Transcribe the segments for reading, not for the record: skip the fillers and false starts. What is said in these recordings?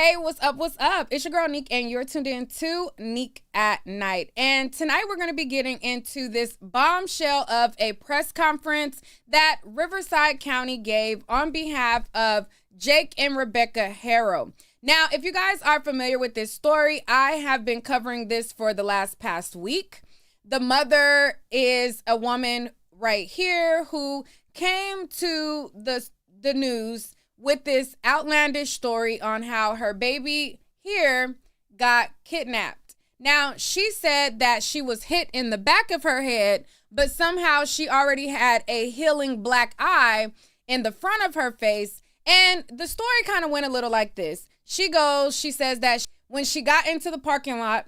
Hey, what's up? What's up? It's your girl Neek, and you're tuned in to Neek at Night. And tonight we're going to be getting into this bombshell of a press conference that Riverside County gave on behalf of Jake and Rebecca Haro. Now, if you guys are familiar with this story, I have been covering this for the past week. The mother is a woman right here who came to the news with this outlandish story on how her baby here got kidnapped. Now, she said that she was hit in the back of her head, but somehow she already had a healing black eye in the front of her face. And the story kind of went a little like this. She says that when she got into the parking lot,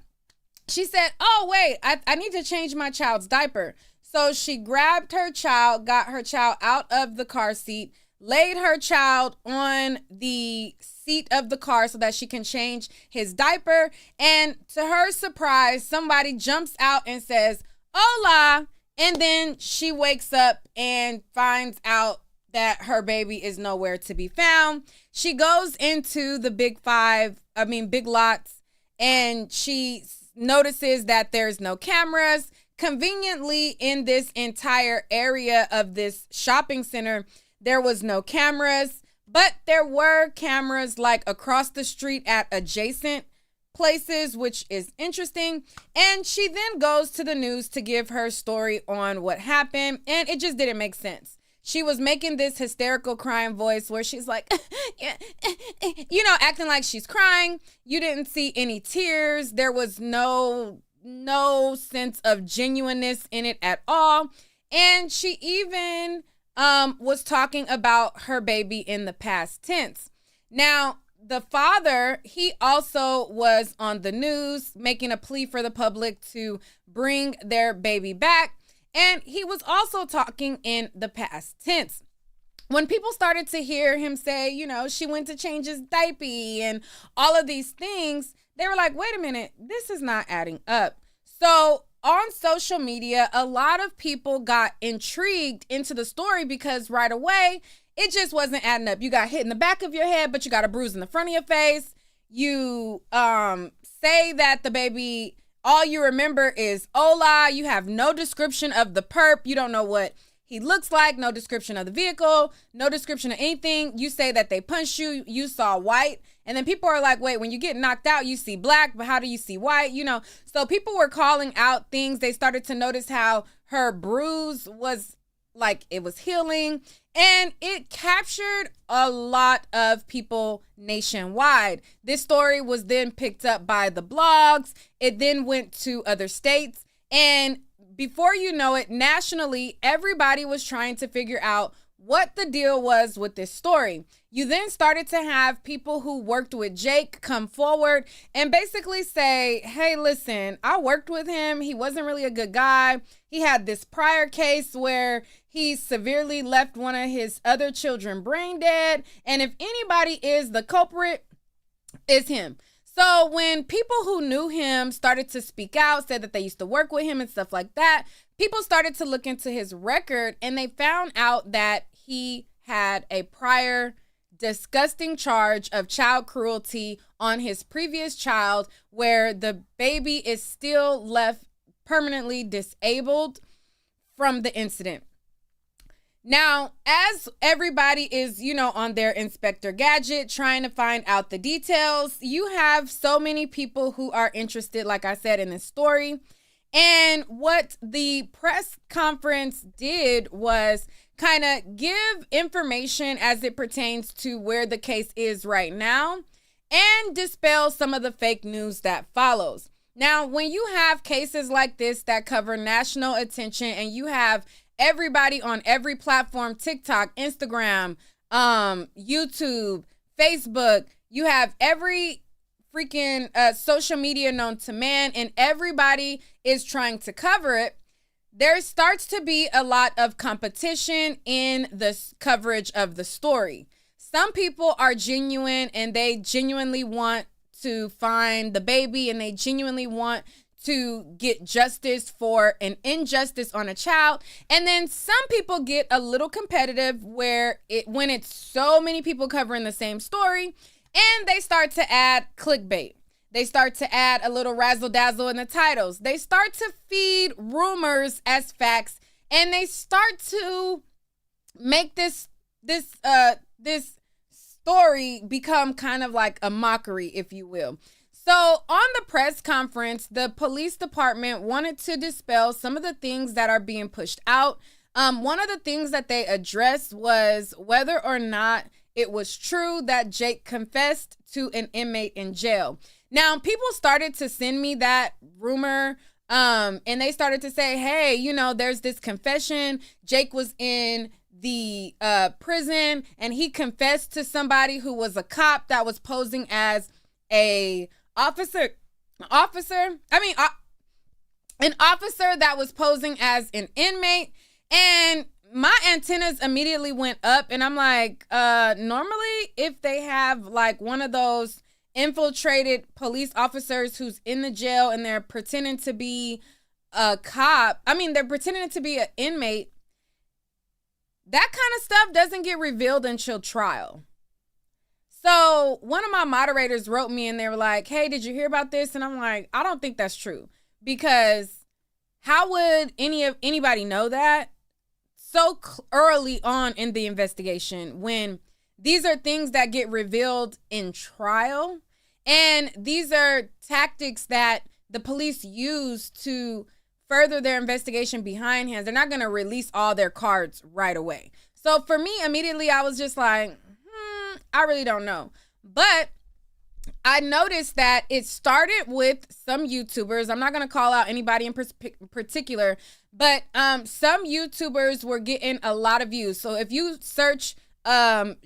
she said, oh, wait, I need to change my child's diaper. So she grabbed her child, got her child out of the car seat, laid her child on the seat of the car so that she can change his diaper. And to her surprise, somebody jumps out and says, hola. And then she wakes up and finds out that her baby is nowhere to be found. She goes into the big lots, and she notices that there's no cameras. Conveniently, in this entire area of this shopping center, there was no cameras, but there were cameras like across the street at adjacent places, which is interesting. And she then goes to the news to give her story on what happened, and it just didn't make sense. She was making this hysterical crying voice where she's like, acting like she's crying. You didn't see any tears. There was no sense of genuineness in it at all. And she even was talking about her baby in the past tense. Now, the father, he also was on the news making a plea for the public to bring their baby back. And he was also talking in the past tense. When people started to hear him say, she went to change his diaper and all of these things, they were like, wait a minute, this is not adding up. So on social media, a lot of people got intrigued into the story because right away, it just wasn't adding up. You got hit in the back of your head, but you got a bruise in the front of your face. You say that the baby, all you remember is hola. You have no description of the perp. You don't know what he looks like, no description of the vehicle, no description of anything. You say that they punched you, you saw white. And then people are like, wait, when you get knocked out, you see black, but how do you see white? So people were calling out things. They started to notice how her bruise was like it was healing. And it captured a lot of people nationwide. This story was then picked up by the blogs. It then went to other states. And before you know it, nationally, everybody was trying to figure out what the deal was with this story. You then started to have people who worked with Jake come forward and basically say, hey, listen, I worked with him. He wasn't really a good guy. He had this prior case where he severely left one of his other children brain dead. And if anybody is the culprit, it's him. So when people who knew him started to speak out, said that they used to work with him and stuff like that, people started to look into his record and they found out that he had a prior disgusting charge of child cruelty on his previous child, where the baby is still left permanently disabled from the incident. Now, as everybody is, on their Inspector Gadget trying to find out the details, you have so many people who are interested, like I said, in this story. And what the press conference did was kind of give information as it pertains to where the case is right now and dispel some of the fake news that follows. Now, when you have cases like this that cover national attention and you have everybody on every platform, TikTok, Instagram, YouTube, Facebook, you have every freaking social media known to man, and everybody is trying to cover it, there starts to be a lot of competition in the coverage of the story. Some people are genuine and they genuinely want to find the baby and they genuinely want to get justice for an injustice on a child. And then some people get a little competitive when it's so many people covering the same story, And they start to add clickbait. They start to add a little razzle dazzle in the titles. They start to feed rumors as facts, and they start to make this story become kind of like a mockery, if you will. So on the press conference, the police department wanted to dispel some of the things that are being pushed out. One of the things that they addressed was whether or not it was true that Jake confessed to an inmate in jail. Now, people started to send me that rumor, and they started to say, hey, you know, there's this confession. Jake was in the prison, and he confessed to somebody who was a cop that was posing as an officer that was posing as an inmate. And my antennas immediately went up, and I'm like, normally if they have like one of those infiltrated police officers who's in the jail and they're pretending to be a cop, they're pretending to be an inmate, that kind of stuff doesn't get revealed until trial. So one of my moderators wrote me and they were like, hey, did you hear about this? And I'm like, I don't think that's true, because how would anybody know that so early on in the investigation when these are things that get revealed in trial, and these are tactics that the police use to further their investigation behindhand? They're not going to release all their cards right away. So for me, immediately I was just like, I really don't know. But I noticed that it started with some YouTubers. I'm not going to call out anybody in particular, but some YouTubers were getting a lot of views. So if you search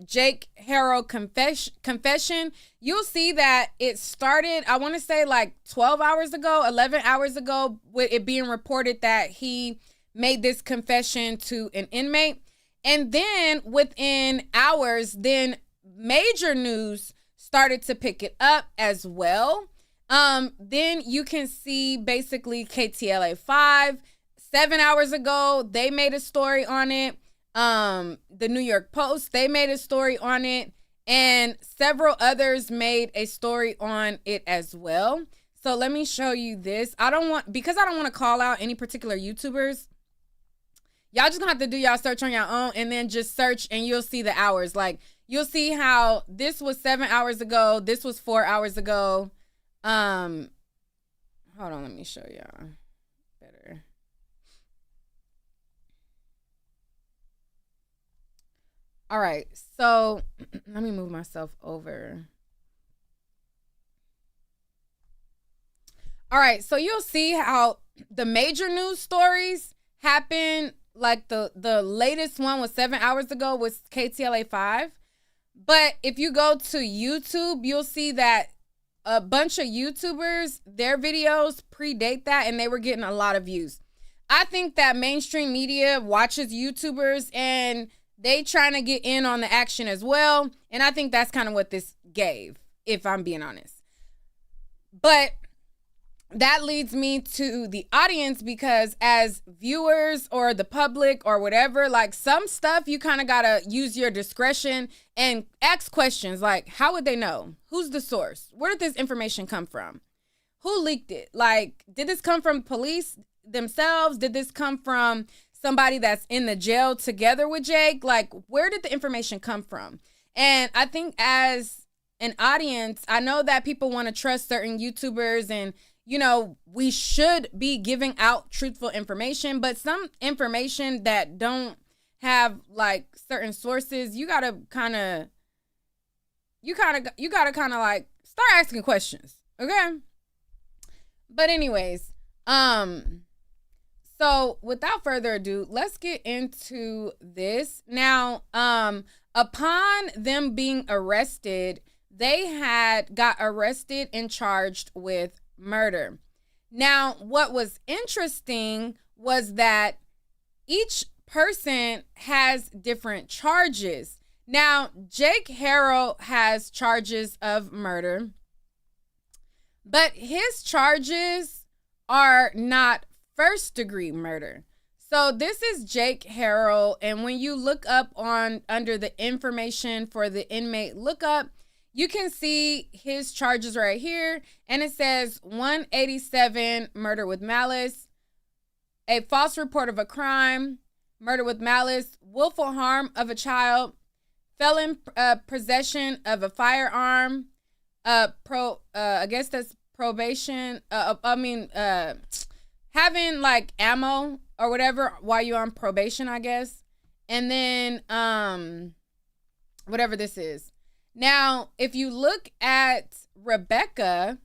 Jake Haro confession, you'll see that it started, I want to say like 12 hours ago, 11 hours ago, with it being reported that he made this confession to an inmate. And then within hours, then major news started to pick it up as well. Then you can see basically KTLA 5, 7 hours ago, they made a story on it. The New York Post, they made a story on it, and several others made a story on it as well. So let me show you this. Because I don't want to call out any particular YouTubers, y'all just gonna have to do y'all search on your own, and then just search and you'll see the hours. Like, you'll see how this was 7 hours ago, this was 4 hours ago. Hold on, let me show y'all better. All right, so let me move myself over. All right, so you'll see how the major news stories happen. Like the latest one was 7 hours ago, was KTLA 5. But if you go to YouTube, you'll see that a bunch of YouTubers, their videos predate that, and they were getting a lot of views. I think that mainstream media watches YouTubers and they trying to get in on the action as well. And I think that's kind of what this gave, if I'm being honest. But that leads me to the audience, because as viewers or the public or whatever, like, some stuff you kind of got to use your discretion and ask questions like, how would they know? Who's the source? Where did this information come from? Who leaked it? Like, did this come from police themselves? Did this come from somebody that's in the jail together with Jake? Like, where did the information come from? And I think as an audience, I know that people want to trust certain YouTubers, and you know, we should be giving out truthful information, but some information that don't have like certain sources, you gotta kind of like start asking questions, okay? But anyways, so without further ado, let's get into this. Now, upon them being arrested, they got arrested and charged with murder. Now, what was interesting was that each person has different charges. Now, Jake Haro has charges of murder, but his charges are not first-degree murder. So this is Jake Haro, and when you look up under the information for the inmate lookup, you can see his charges right here, and it says 187 murder with malice, a false report of a crime, murder with malice, willful harm of a child, felon possession of a firearm, I guess that's probation. Having like ammo or whatever while you're on probation, I guess. And then whatever this is. Now, if you look at Rebecca,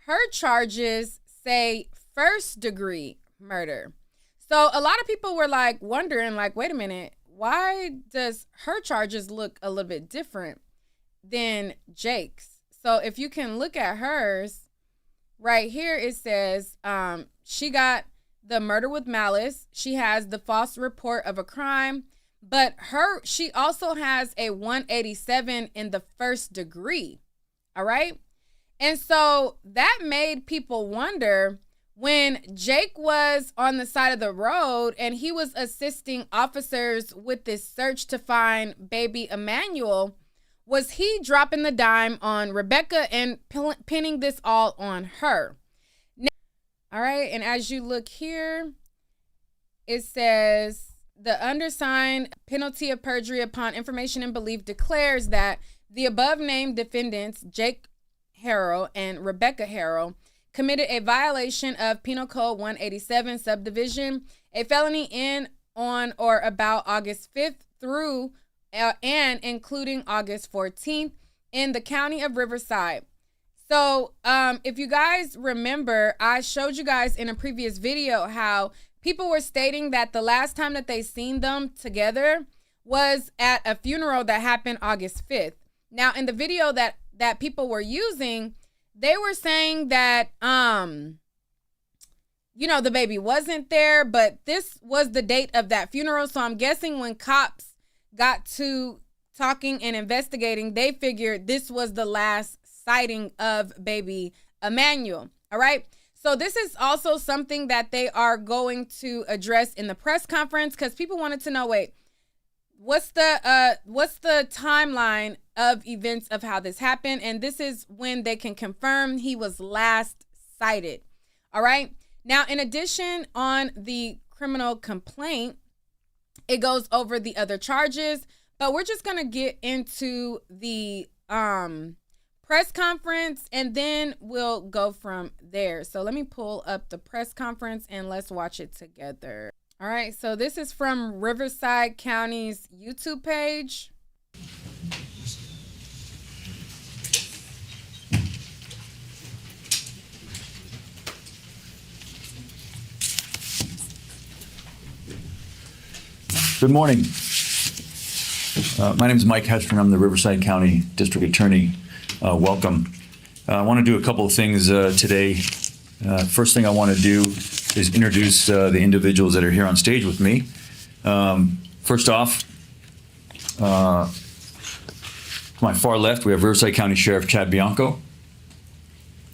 her charges say first degree murder. So a lot of people were like wondering, like, wait a minute, why does her charges look a little bit different than Jake's? So if you can look at hers, right here it says she got the murder with malice. She has the false report of a crime, but she also has a 187 in the first degree. All right. And so that made people wonder, when Jake was on the side of the road and he was assisting officers with this search to find baby Emmanuel, was he dropping the dime on Rebecca and pinning this all on her? Now, all right, and as you look here, it says the undersigned penalty of perjury upon information and belief declares that the above named defendants, Jake Haro and Rebecca Haro, committed a violation of Penal Code 187 subdivision, a felony in, on, or about August 5th through and including August 14th in the county of Riverside. So if you guys remember, I showed you guys in a previous video how people were stating that the last time that they seen them together was at a funeral that happened August 5th. Now, in the video that people were using, they were saying that, the baby wasn't there, but this was the date of that funeral. So I'm guessing when cops got to talking and investigating, they figured this was the last sighting of baby Emmanuel. All right. So this is also something that they are going to address in the press conference, because people wanted to know, wait, what's the timeline of events of how this happened? And this is when they can confirm he was last sighted. All right. Now, in addition, on the criminal complaint, it goes over the other charges, but we're just going to get into the press conference and then we'll go from there. So let me pull up the press conference and let's watch it together. All right, so this is from Riverside County's YouTube page. Good morning. My name is Mike Hetchman. I'm the Riverside County District Attorney. Welcome. I want to do a couple of things today. First thing I want to do is introduce the individuals that are here on stage with me. First off, to my far left, we have Riverside County Sheriff Chad Bianco.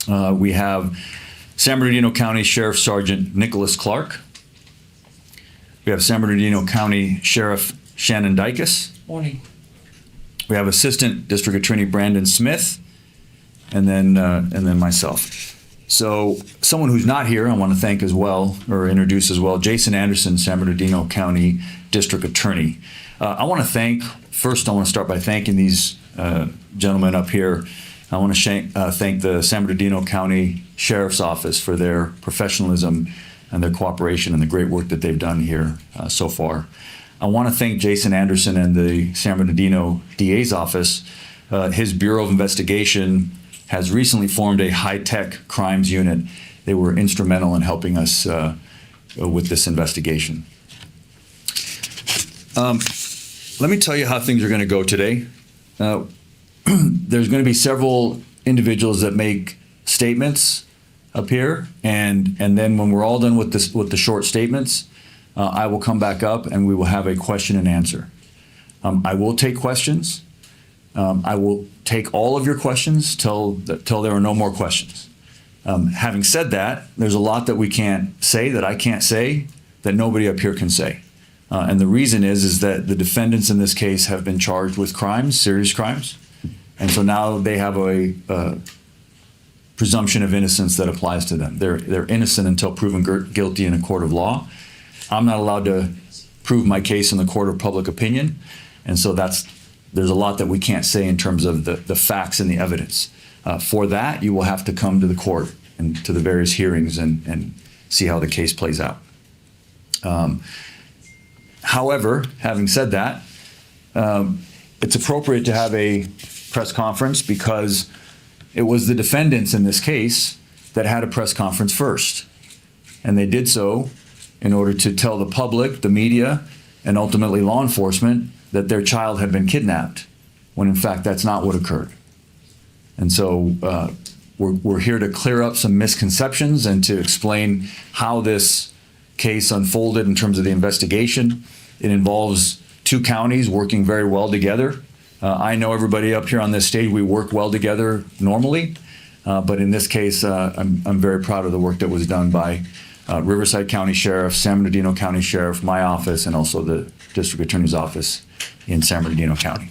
We have San Bernardino County Sheriff Sergeant Nicholas Clark. We have San Bernardino County Sheriff Shannon Dykes. Morning. We have Assistant District Attorney Brandon Smith, and then myself. So someone who's not here, I want to thank as well, or introduce as well, Jason Anderson, San Bernardino County District Attorney. I want to start by thanking these gentlemen up here. I want to thank the San Bernardino County Sheriff's Office for their professionalism and their cooperation and the great work that they've done here so far. I want to thank Jason Anderson and the San Bernardino DA's office. His Bureau of Investigation has recently formed a high-tech crimes unit. They were instrumental in helping us with this investigation. Let me tell you how things are going to go today. There's going to be several individuals that make statements up here, and then when we're all done with the short statements, I will come back up and we will have a question and answer. I will take questions. I will take all of your questions till there are no more questions. Having said that, there's a lot that we can't say, that I can't say, that nobody up here can say. And the reason is that the defendants in this case have been charged with crimes, serious crimes, And so now they have a presumption of innocence that applies to them. They're innocent until proven guilty in a court of law. I'm not allowed to prove my case in the court of public opinion. And so there's a lot that we can't say in terms of the facts and the evidence. For that, you will have to come to the court and to the various hearings and see how the case plays out. However, having said that, it's appropriate to have a press conference because it was the defendants in this case that had a press conference first. And they did so in order to tell the public, the media, and ultimately law enforcement that their child had been kidnapped, when in fact that's not what occurred. And so we're here to clear up some misconceptions and to explain how this case unfolded in terms of the investigation. It involves two counties working very well together. I know everybody up here on this stage, we work well together normally, but in this case, I'm very proud of the work that was done by Riverside County Sheriff, San Bernardino County Sheriff, my office, and also the District Attorney's Office in San Bernardino County.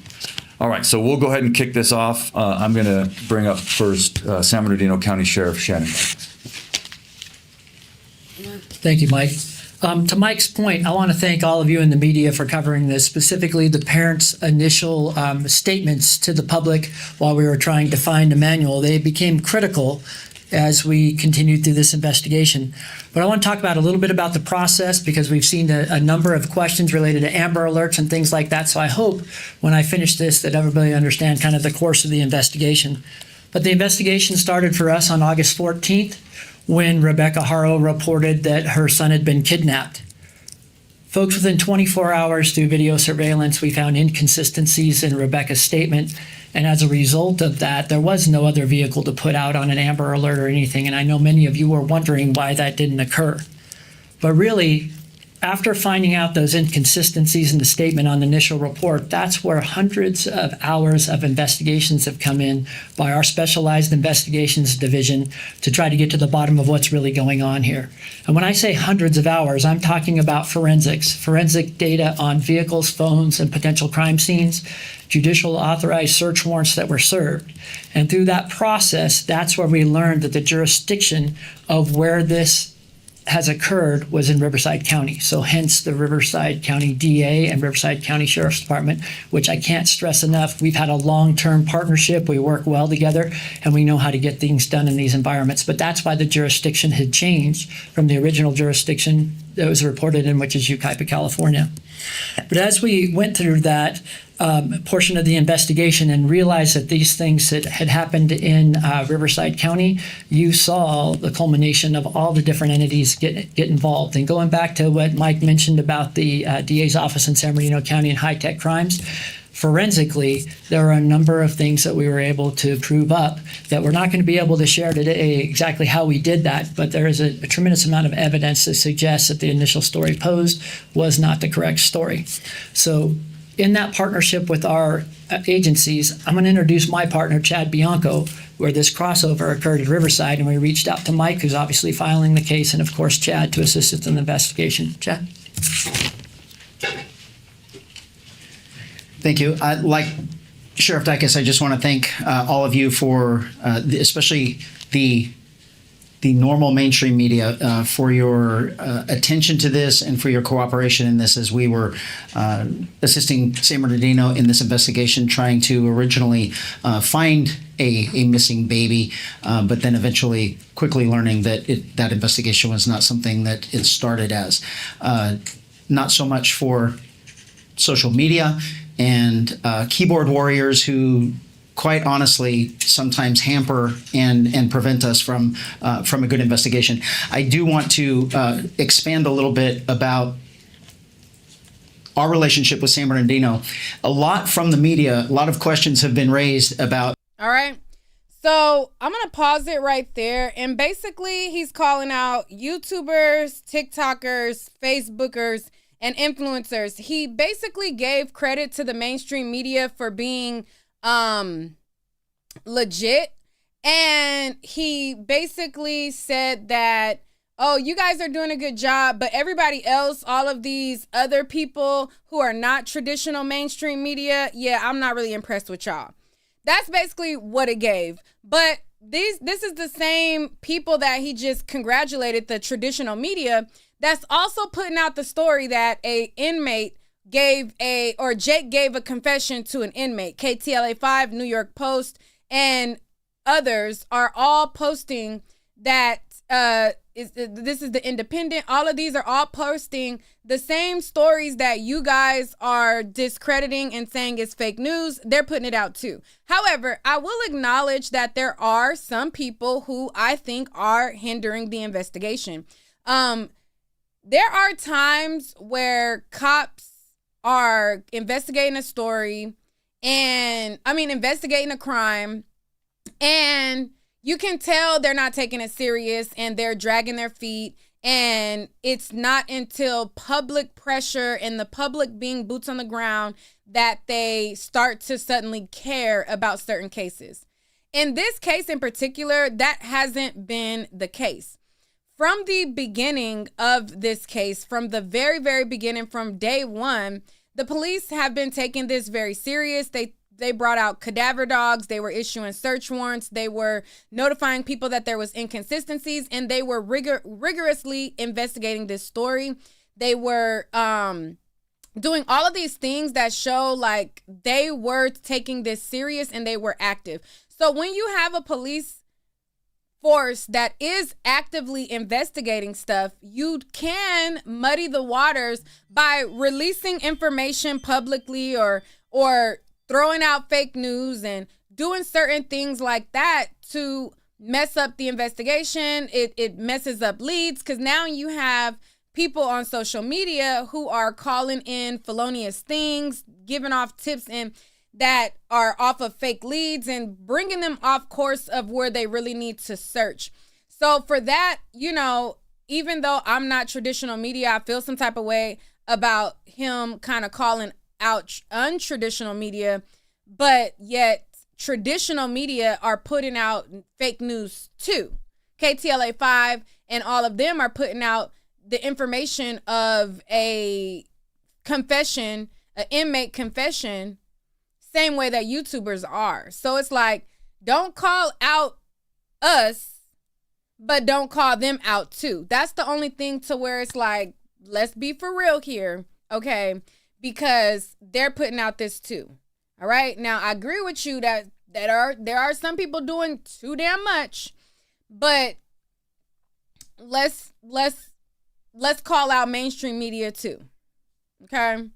All right, so we'll go ahead and kick this off. I'm going to bring up first San Bernardino County Sheriff Shannon. Thank you, Mike. To Mike's point, I want to thank all of you in the media for covering this, specifically the parents' initial statements to the public while we were trying to find a manual. They became critical as we continued through this investigation. But I want to talk about a little bit about the process because we've seen a number of questions related to Amber Alerts and things like that. So I hope when I finish this that everybody understands kind of the course of the investigation. But the investigation started for us on August 14th when Rebecca Haro reported that her son had been kidnapped. Folks, within 24 hours through video surveillance, we found inconsistencies in Rebecca's statement. And as a result of that, there was no other vehicle to put out on an Amber Alert or anything. And I know many of you were wondering why that didn't occur. But really, after finding out those inconsistencies in the statement on the initial report, that's where hundreds of hours of investigations have come in by our Specialized Investigations Division to try to get to the bottom of what's really going on here. And when I say hundreds of hours, I'm talking about forensic data on vehicles, phones, and potential crime scenes, judicial authorized search warrants that were served. And through that process, that's where we learned that the jurisdiction of where this has occurred was in Riverside County. So hence the Riverside County DA and Riverside County Sheriff's Department, which I can't stress enough. We've had a long-term partnership. We work well together and we know how to get things done in these environments. But that's why the jurisdiction had changed from the original jurisdiction that was reported in, which is Yucaipa, California. But as we went through that portion of the investigation and realized that these things that had happened in Riverside County, you saw the culmination of all the different entities get involved. And going back to what Mike mentioned about the DA's office in San Bernardino County and high-tech crimes, forensically, there are a number of things that we were able to prove up that we're not going to be able to share today exactly how we did that, but there is a tremendous amount of evidence that suggests that the initial story posed was not the correct story. So in that partnership with our agencies, I'm going to introduce my partner, Chad Bianco, where this crossover occurred at Riverside, and we reached out to Mike, who's obviously filing the case, and of course, Chad, to assist us in the investigation. Chad? Thank you. Like Sheriff Dicus, I just want to thank all of you for, especially the normal mainstream media, for your attention to this and for your cooperation in this as we were assisting San Bernardino in this investigation, trying to originally find a missing baby, but then eventually quickly learning that that investigation was not something that it started as. Not so much for social media and keyboard warriors who quite honestly sometimes hamper and prevent us from a good investigation. I do want to expand a little bit about our relationship with San Bernardino. A lot from the media, a lot of questions have been raised about. All right. So I'm going to pause it right there. And basically, he's calling out YouTubers, TikTokers, Facebookers, and influencers. He basically gave credit to the mainstream media for being legit. And he basically said that, oh, you guys are doing a good job, but everybody else, all of these other people who are not traditional mainstream media, yeah, I'm not really impressed with y'all. That's basically what it gave. But this is the same people that he just congratulated, the traditional media, that's also putting out the story that a inmate Jake gave a confession to an inmate. KTLA5, New York Post, and others are all posting that this is the Independent. All of these are all posting the same stories that you guys are discrediting and saying is fake news. They're putting it out too. However, I will acknowledge that there are some people who I think are hindering the investigation. There are times where cops are investigating a story investigating a crime, and you can tell they're not taking it serious and they're dragging their feet. And it's not until public pressure and the public being boots on the ground that they start to suddenly care about certain cases. In this case in particular, that hasn't been the case. From the beginning of this case, from the very, very beginning, from day one, the police have been taking this very serious. They brought out cadaver dogs. They were issuing search warrants. They were notifying people that there was inconsistencies, and they were rigorously investigating this story. They were doing all of these things that show like they were taking this serious and they were active. So when you have a police force that is actively investigating stuff, you can muddy the waters by releasing information publicly or throwing out fake news and doing certain things like that to mess up the investigation. It messes up leads, because now you have people on social media who are calling in felonious things, giving off tips and that are off of fake leads and bringing them off course of where they really need to search. So for that, even though I'm not traditional media, I feel some type of way about him kind of calling out untraditional media, but yet traditional media are putting out fake news too. KTLA5 and all of them are putting out the information of a confession, an inmate confession, same way that YouTubers are. So it's like, don't call out us, but don't call them out too. That's the only thing to where it's like, let's be for real here, okay? Because they're putting out this too. All right. Now I agree with you that there are some people doing too damn much, but let's call out mainstream media too. Okay.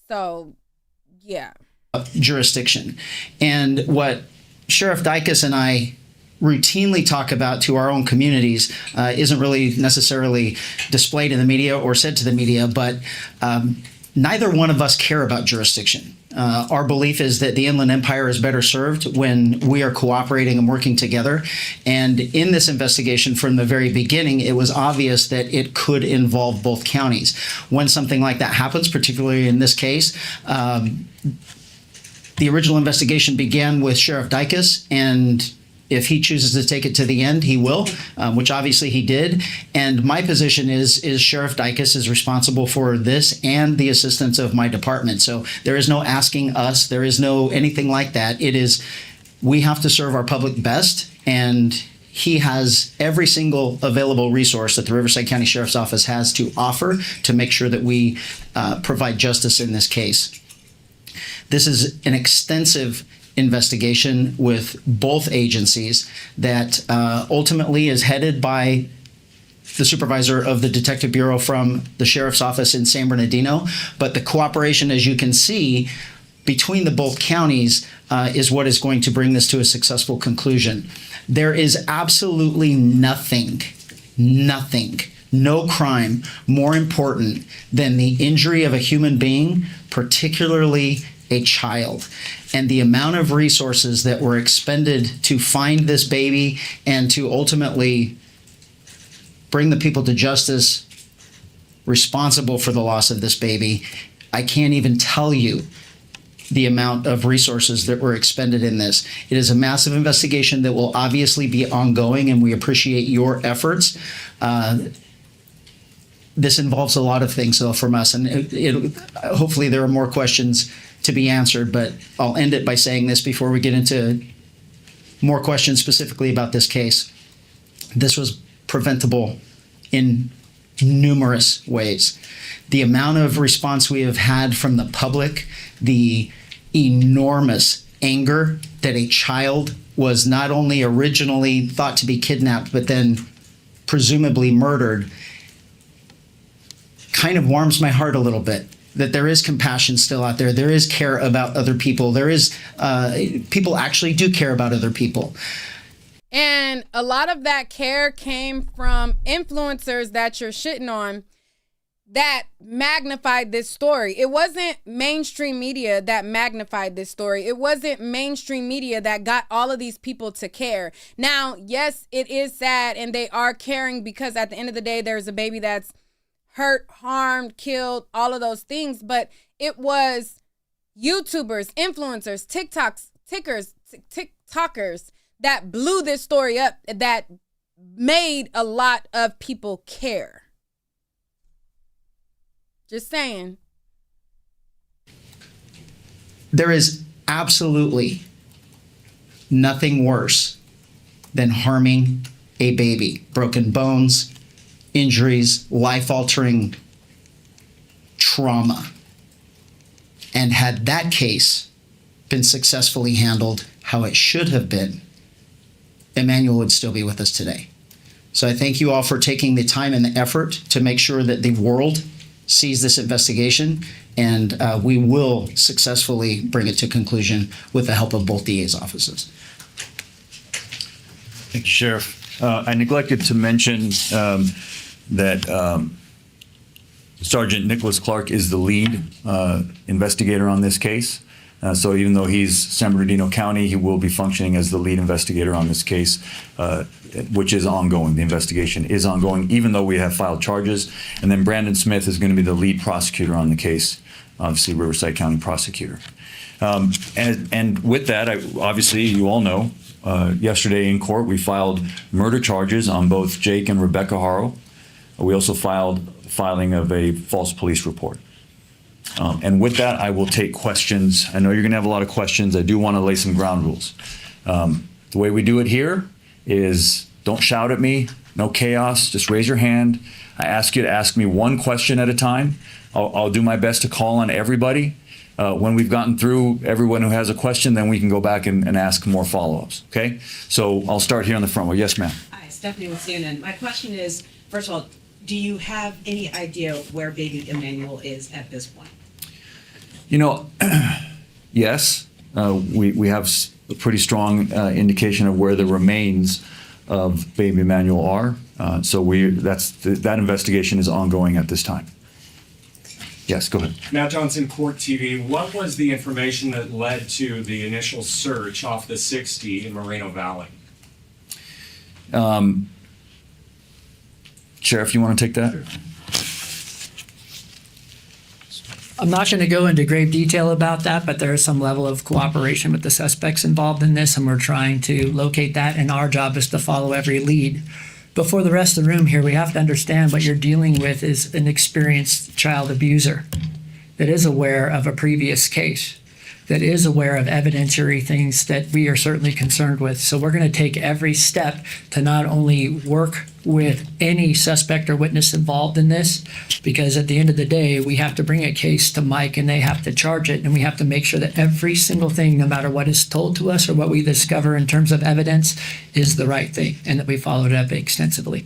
So, yeah. Jurisdiction. And what Sheriff Dicus and I routinely talk about to our own communities isn't really necessarily displayed in the media or said to the media, but neither one of us care about jurisdiction. Our belief is that the Inland Empire is better served when we are cooperating and working together. And in this investigation from the very beginning, it was obvious that it could involve both counties. When something like that happens, particularly in this case, the original investigation began with Sheriff Dicus, and if he chooses to take it to the end, he will, which obviously he did. And my position is Sheriff Dicus is responsible for this and the assistance of my department. So there is no asking us. There is no anything like that. It is, we have to serve our public best, and he has every single available resource that the Riverside County Sheriff's Office has to offer to make sure that we provide justice in this case. This is an extensive investigation with both agencies that ultimately is headed by the supervisor of the Detective Bureau from the Sheriff's Office in San Bernardino. But the cooperation, as you can see, between the both counties is what is going to bring this to a successful conclusion. There is absolutely nothing, no crime more important than the injury of a human being, particularly a child. And the amount of resources that were expended to find this baby and to ultimately bring the people to justice responsible for the loss of this baby, I can't even tell you the amount of resources that were expended in this. It is a massive investigation that will obviously be ongoing, and we appreciate your efforts. This involves a lot of things, though, from us, and hopefully there are more questions to be answered, but I'll end it by saying this before we get into more questions specifically about this case. This was preventable in numerous ways. The amount of response we have had from the public, the enormous anger that a child was not only originally thought to be kidnapped, but then presumably murdered, kind of warms my heart a little bit. That there is compassion still out there. There is care about other people. There is, people actually do care about other people. And a lot of that care came from influencers that you're shitting on that magnified this story. It wasn't mainstream media that magnified this story. It wasn't mainstream media that got all of these people to care. Now, yes, it is sad and they are caring because at the end of the day, there's a baby that's hurt, harmed, killed, all of those things. But it was YouTubers, influencers, TikTokers that blew this story up, that made a lot of people care. Just saying. There is absolutely nothing worse than harming a baby. Broken bones, injuries, life-altering trauma. And had that case been successfully handled how it should have been, Emmanuel would still be with us today. So I thank you all for taking the time and the effort to make sure that the world sees this investigation, and we will successfully bring it to conclusion with the help of both DA's offices. Thank you, Sheriff. I neglected to mention that Sergeant Nicholas Clark is the lead investigator on this case. So even though he's San Bernardino County, he will be functioning as the lead investigator on this case, which is ongoing. The investigation is ongoing, even though we have filed charges. And then Brandon Smith is going to be the lead prosecutor on the case, obviously Riverside County prosecutor. And with that, obviously, you all know, yesterday in court, we filed murder charges on both Jake and Rebecca Haro. We also filed filing of a false police report. And with that, I will take questions. I know you're going to have a lot of questions. I do want to lay some ground rules. The way we do it here is don't shout at me, no chaos, just raise your hand. I ask you to ask me one question at a time. I'll do my best to call on everybody. When we've gotten through everyone who has a question, then we can go back and ask more follow-ups, okay? So I'll start here on the front row. Yes, ma'am. Hi, Stephanie with CNN. My question is, first of all, do you have any idea where baby Emmanuel is at this point? You know, yes, we have a pretty strong indication of where the remains of baby Emmanuel are. So that investigation is ongoing at this time. Yes, go ahead. Matt Johnson, Court TV. What was the information that led to the initial search off the 60 in Moreno Valley? Sheriff, you want to take that? Sure. I'm not going to go into grave detail about that, but there is some level of cooperation with the suspects involved in this, and we're trying to locate that, and our job is to follow every lead. But for the rest of the room here, we have to understand what you're dealing with is an experienced child abuser that is aware of a previous case, that is aware of evidentiary things that we are certainly concerned with. So we're going to take every step to not only work with any suspect or witness involved in this, because at the end of the day, we have to bring a case to Mike and they have to charge it, and we have to make sure that every single thing, no matter what is told to us or what we discover in terms of evidence, is the right thing, and that we followed up extensively.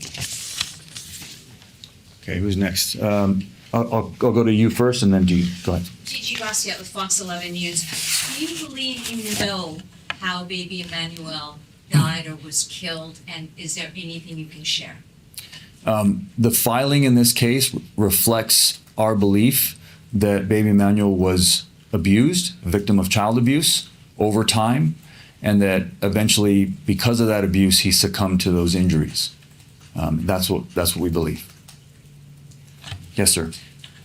Okay, who's next? I'll go to you first, and then you. Go ahead. Gigi Basquiat with Fox 11 News. Do you believe you know how baby Emmanuel died or was killed, and is there anything you can share? The filing in this case reflects our belief that baby Emmanuel was abused, a victim of child abuse over time, and that eventually, because of that abuse, he succumbed to those injuries. That's what we believe. Yes, sir.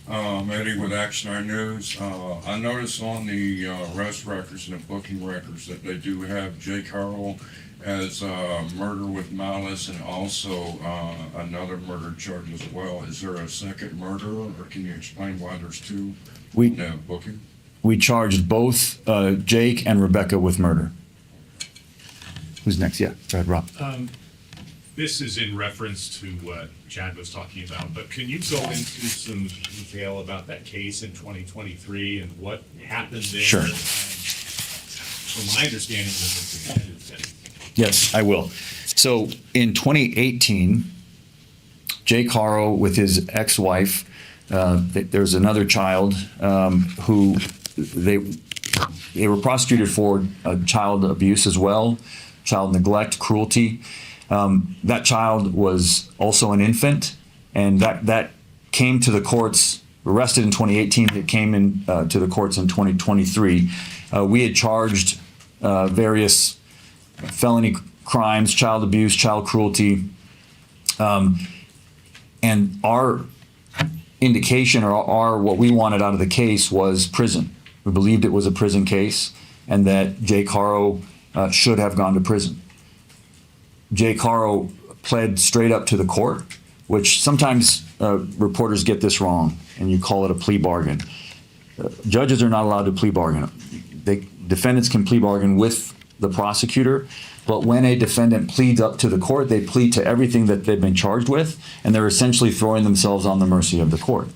Eddie with Action Our News. I noticed on the arrest records and the booking records that they do have Jake Haro as murder with malice and also another murder charge as well. Is there a second murderer, or can you explain why there's two in the booking? we charged both Jake and Rebecca with murder. Who's next? Yeah, go ahead, Rob. This is in reference to what Chad was talking about, but can you go into some detail about that case in 2023 and what happened there? Sure. And from my understanding, was a defendant. Yes, I will. So in 2018, Jake Haro with his ex-wife, there's another child who they were prosecuted for child abuse as well, child neglect, cruelty. That child was also an infant, and that came to the courts, arrested in 2018. It came in to the courts in 2023. We had charged various felony crimes, child abuse, child cruelty, and our indication or what we wanted out of the case was prison. We believed it was a prison case and that Jake Haro should have gone to prison. Jake Haro pled straight up to the court, which sometimes reporters get this wrong and you call it a plea bargain. Judges are not allowed to plea bargain. Defendants can plea bargain with the prosecutor, but when a defendant pleads up to the court, they plead to everything that they've been charged with, and they're essentially throwing themselves on the mercy of the court.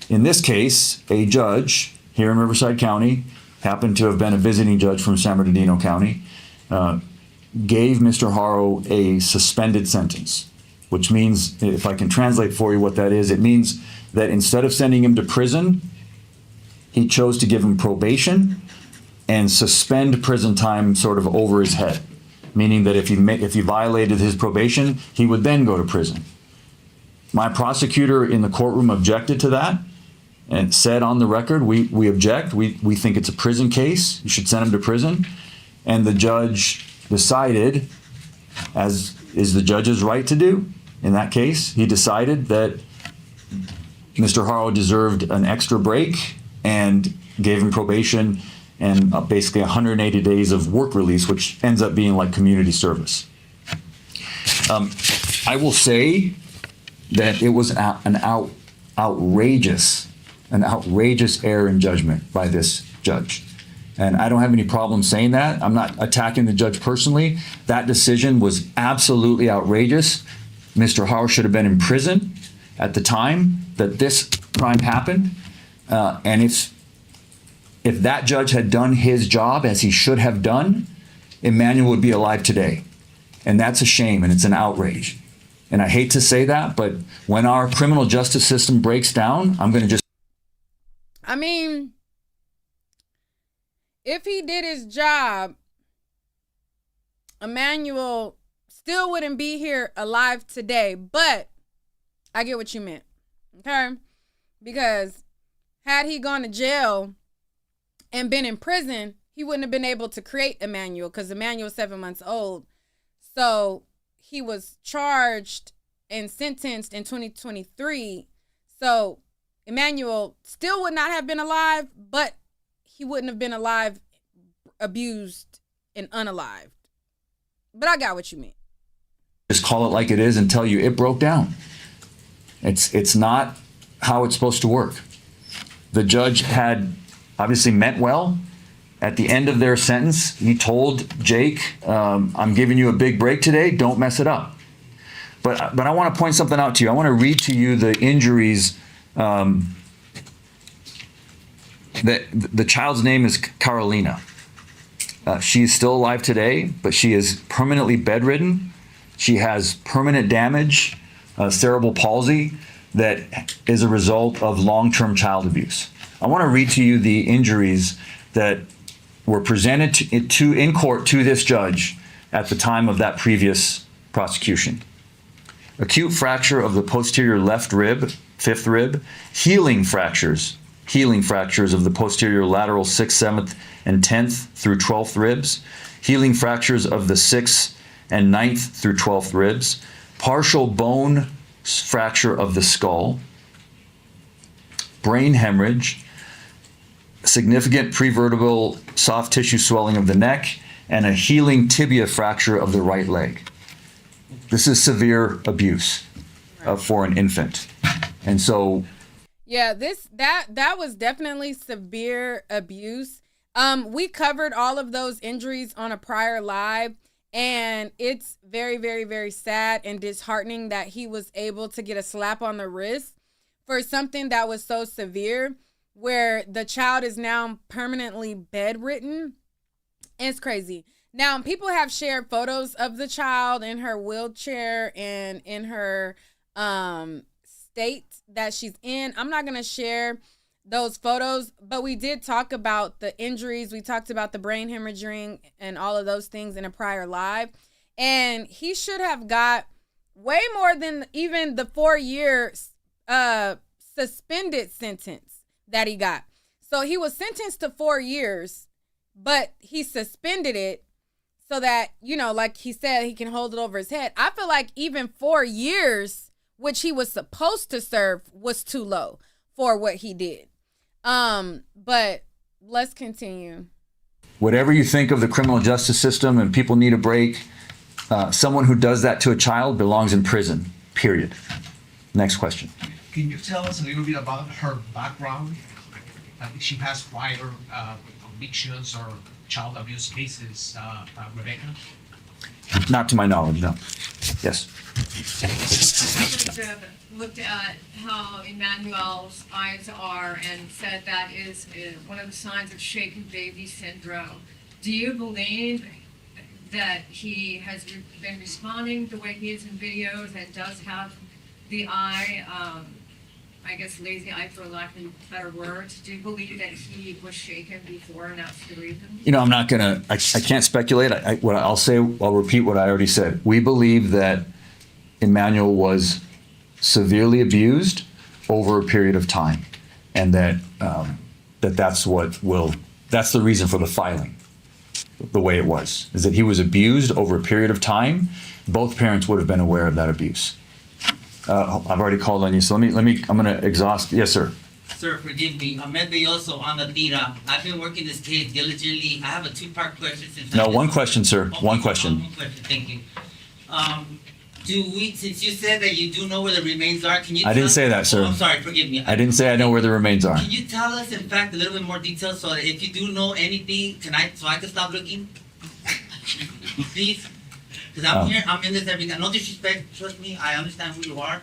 In this case, a judge here in Riverside County, happened to have been a visiting judge from San Bernardino County, gave Mr. Haro a suspended sentence, which means, if I can translate for you what that is, it means that instead of sending him to prison, he chose to give him probation and suspend prison time sort of over his head, meaning that if he violated his probation, he would then go to prison. My prosecutor in the courtroom objected to that and said on the record, we object, we think it's a prison case, you should send him to prison. And the judge decided, as is the judge's right to do in that case, he decided that Mr. Haro deserved an extra break and gave him probation and basically 180 days of work release, which ends up being like community service. I will say that it was an outrageous error in judgment by this judge. And I don't have any problem saying that. I'm not attacking the judge personally. That decision was absolutely outrageous. Mr. Haro should have been in prison at the time that this crime happened. And if that judge had done his job as he should have done, Emmanuel would be alive today. And that's a shame, and it's an outrage. And I hate to say that, but when our criminal justice system breaks down, I'm going to just... I mean, if he did his job, Emmanuel still wouldn't be here alive today. But I get what you meant, okay? Because had he gone to jail and been in prison, he wouldn't have been able to create Emmanuel, because Emmanuel's 7 months old. So he was charged and sentenced in 2023. So Emmanuel still would not have been alive, but he wouldn't have been alive, abused, and unalived. But I got what you mean. Just call it like it is and tell you it broke down. It's not how it's supposed to work. The judge had obviously meant well. At the end of their sentence, he told Jake, I'm giving you a big break today, don't mess it up. But I want to point something out to you. I want to read to you the injuries. That the child's name is Carolina. She is still alive today, but she is permanently bedridden. She has permanent damage, cerebral palsy, that is a result of long-term child abuse. I want to read to you the injuries that were presented in court to this judge at the time of that previous prosecution. Acute fracture of the posterior left rib, 5th rib, healing fractures of the posterior lateral 6th, 7th, and 10th through 12th ribs, healing fractures of the 6th and 9th through 12th ribs, partial bone fracture of the skull, brain hemorrhage, significant prevertebral soft tissue swelling of the neck, and a healing tibia fracture of the right leg. This is severe abuse for an infant. And so... Yeah, that was definitely severe abuse. We covered all of those injuries on a prior live, and it's very, very, very sad and disheartening that he was able to get a slap on the wrist for something that was so severe, where the child is now permanently bedridden. It's crazy. Now, people have shared photos of the child in her wheelchair and in her state that she's in. I'm not going to share those photos, but we did talk about the injuries. We talked about the brain hemorrhaging and all of those things in a prior live. And he should have got way more than even the 4-year suspended sentence that he got. So he was sentenced to 4 years, but he suspended it so that, like he said, he can hold it over his head. I feel like even 4 years, which he was supposed to serve, was too low for what he did. But let's continue. Whatever you think of the criminal justice system and people need a break, someone who does that to a child belongs in prison, period. Next question. Can you tell us a little bit about her background? If she has prior convictions or child abuse cases, Rebecca? Not to my knowledge, no. Yes. Looked at how Emmanuel's eyes are and said that is one of the signs of shaken baby syndrome. Do you believe that he has been responding the way he is in videos and does have the eye, I guess lazy eye for lack of better words? Do you believe that he was shaken before and that's the reason? I'm not gonna, I can't speculate. What I'll say, I'll repeat what I already said. We believe that Emmanuel was severely abused over a period of time, and that's the reason for the filing, the way it was, is that he was abused over a period of time. Both parents would have been aware of that abuse. I've already called on you, so I'm gonna exhaust. Yes, sir. Sir, forgive me. Ahmed Belloso on the Tira. I've been working this case diligently. I have a two-part question. No, one question, sir. Okay, one question. One question. Thank you. Since you said that you do know where the remains are, can you? I didn't say that, sir. I'm sorry. Forgive me. I didn't say I know where the remains are. Can you tell us, in fact, a little bit more detail, so that if you do know anything, so I can stop looking, please? Because I'm here. I'm in this every day. No disrespect. Trust me. I understand who you are.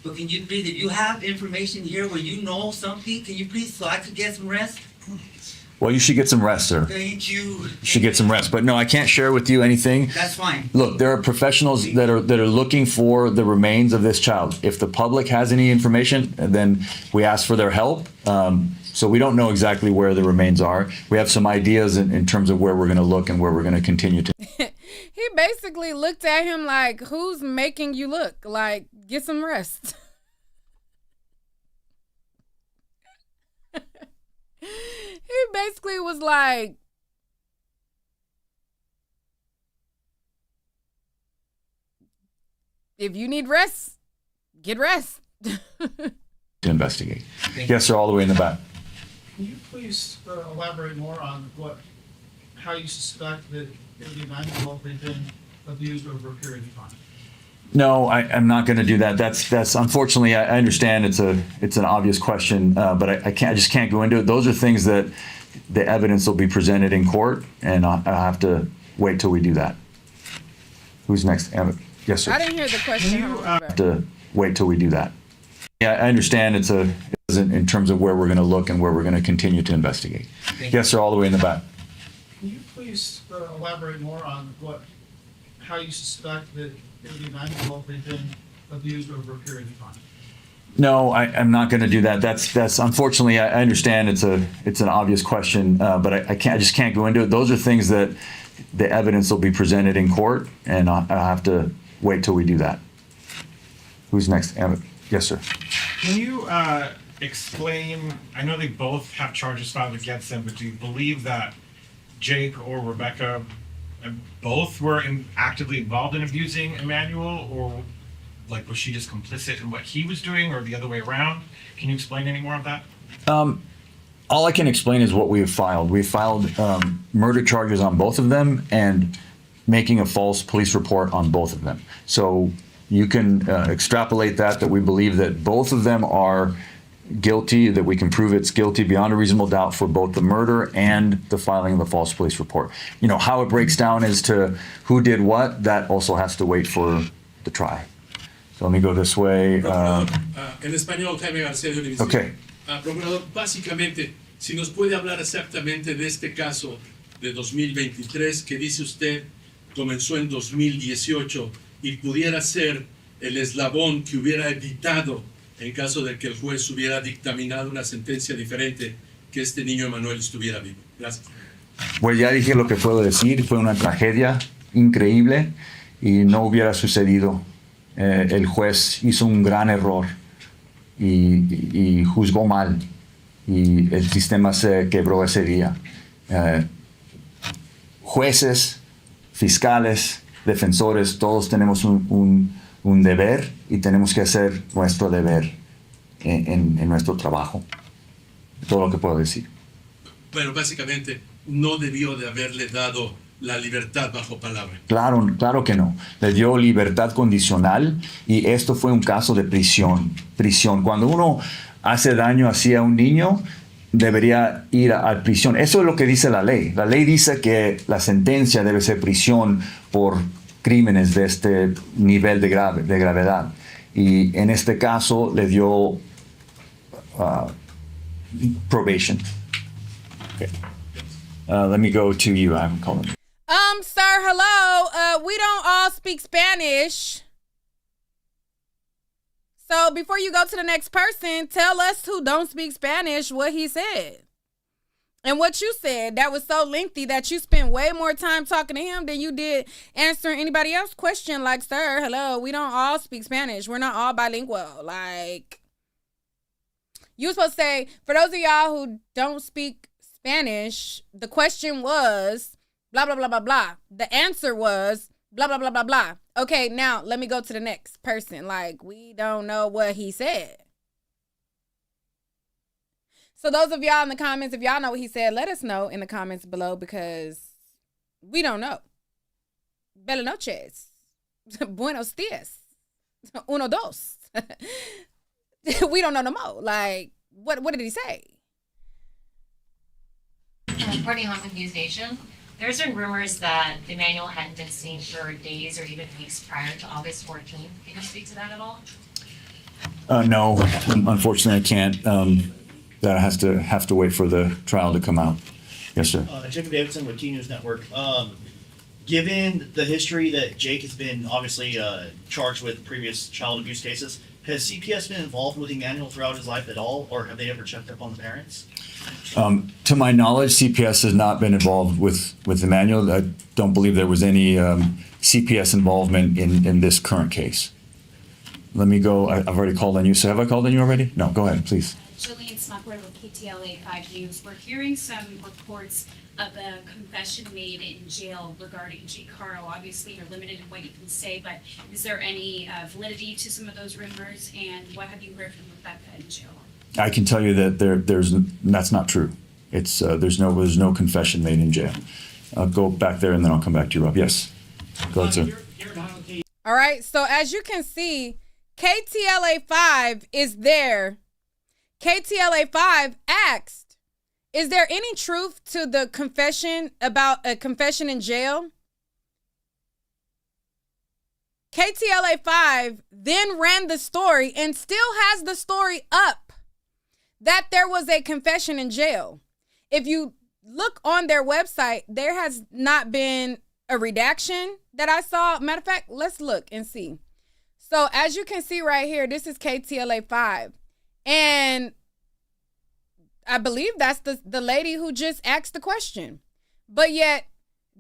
But can you please, if you have information here where you know something, can you please, so I could get some rest? Well, you should get some rest, sir. Thank you. You should get some rest. But no, I can't share with you anything. That's fine. Look, there are professionals that are looking for the remains of this child. If the public has any information, then we ask for their help. So we don't know exactly where the remains are. We have some ideas in terms of where we're going to look and where we're going to continue to. He basically looked at him like, who's making you look? Like, get some rest. He basically was like, if you need rest, get rest. To investigate. Yes, sir, all the way in the back. Can you please elaborate more on how you suspect that Emmanuel had been abused over a period of time? No, I'm not going to do that. That's unfortunately, I understand it's an obvious question, but I just can't go into it. Those are things that the evidence will be presented in court, and I'll have to wait till we do that. Who's next? Yes, sir. I didn't hear the question. Have to wait till we do that. Yeah, I understand it's in terms of where we're going to look and where we're going to continue to investigate. Yes, sir, all the way in the back. Can you please elaborate more on how you suspect that Emmanuel had been abused over a period of time? No, I'm not going to do that. That's unfortunately, I understand it's an obvious question, but I just can't go into it. Those are things that the evidence will be presented in court, and I'll have to wait till we do that. Who's next? Yes, sir. Can you explain, I know they both have charges filed against them, but do you believe that Jake or Rebecca both were actively involved in abusing Emmanuel, or like was she just complicit in what he was doing, or the other way around? Can you explain any more of that? All I can explain is what we have filed. We filed murder charges on both of them and making a false police report on both of them. So you can extrapolate that we believe that both of them are guilty, that we can prove it's guilty beyond a reasonable doubt for both the murder and the filing of the false police report. You know, how it breaks down as to who did what, that also has to wait for the trial. So let me go this way. En español, Jaime García de Univisión. Okay. Procurador, básicamente, si nos puede hablar exactamente de este caso de 2023 que dice usted comenzó en 2018 y pudiera ser el eslabón que hubiera evitado en caso de que el juez hubiera dictaminado una sentencia diferente, que este niño Emanuel estuviera vivo. Gracias. Pues ya dije lo que puedo decir, fue una tragedia increíble y no hubiera sucedido. El juez hizo un gran error y juzgó mal y el sistema se quebró ese día. Jueces, fiscales, defensores, todos tenemos un deber y tenemos que hacer nuestro deber en nuestro trabajo. Todo lo que puedo decir. Bueno, básicamente no debió de haberle dado la libertad bajo palabra. Claro que no. Le dio libertad condicional y esto fue un caso de prisión. Cuando uno hace daño así a un niño, debería ir a prisión. Eso es lo que dice la ley. La ley dice que la sentencia debe ser prisión por crímenes de este nivel de gravedad. Y en este caso le dio probation. Okay. Let me go to you. I'm calling. Sir, hello. We don't all speak Spanish. So before you go to the next person, tell us who don't speak Spanish what he said. And what you said, that was so lengthy that you spent way more time talking to him than you did answering anybody else's question. Like, sir, hello, we don't all speak Spanish. We're not all bilingual. Like, you were supposed to say, for those of y'all who don't speak Spanish, the question was blah, blah, blah, blah, blah. The answer was blah, blah, blah, blah, blah. Okay, now let me go to the next person. Like, we don't know what he said. So those of y'all in the comments, if y'all know what he said, let us know in the comments below because we don't know. Buenas noches. Buenos dias. Uno, dos. We don't know no more. Like, what did he say? Reporting on the News Nation, there's been rumors that Emmanuel hadn't been seen for days or even weeks prior to August 14th. Can you speak to that at all? No, unfortunately I can't. That has to wait for the trial to come out. Yes, sir. Jacob Davidson with T News Network. Given the history that Jake has been obviously charged with previous child abuse cases, has CPS been involved with Emmanuel throughout his life at all, or have they ever checked up on the parents? To my knowledge, CPS has not been involved with Emmanuel. I don't believe there was any CPS involvement in this current case. Let me go. I've already called on you. So have I called on you already? No, go ahead, please. Jillian Smuckler with KTLA 5 News. We're hearing some reports of a confession made in jail regarding Jake Haro. Obviously, you're limited in what you can say, but is there any validity to some of those rumors? And what have you heard from Rebecca in jail? I can tell you that that's not true. It's there's no confession made in jail. I'll go back there and then I'll come back to you, Rob. Yes, go ahead, sir. All right. So as you can see, KTLA 5 is there. KTLA 5 asked, is there any truth to the confession about a confession in jail? KTLA 5 then ran the story and still has the story up that there was a confession in jail. If you look on their website, there has not been a redaction that I saw. Matter of fact, let's look and see. So as you can see right here, this is KTLA 5. And I believe that's the lady who just asked the question. But yet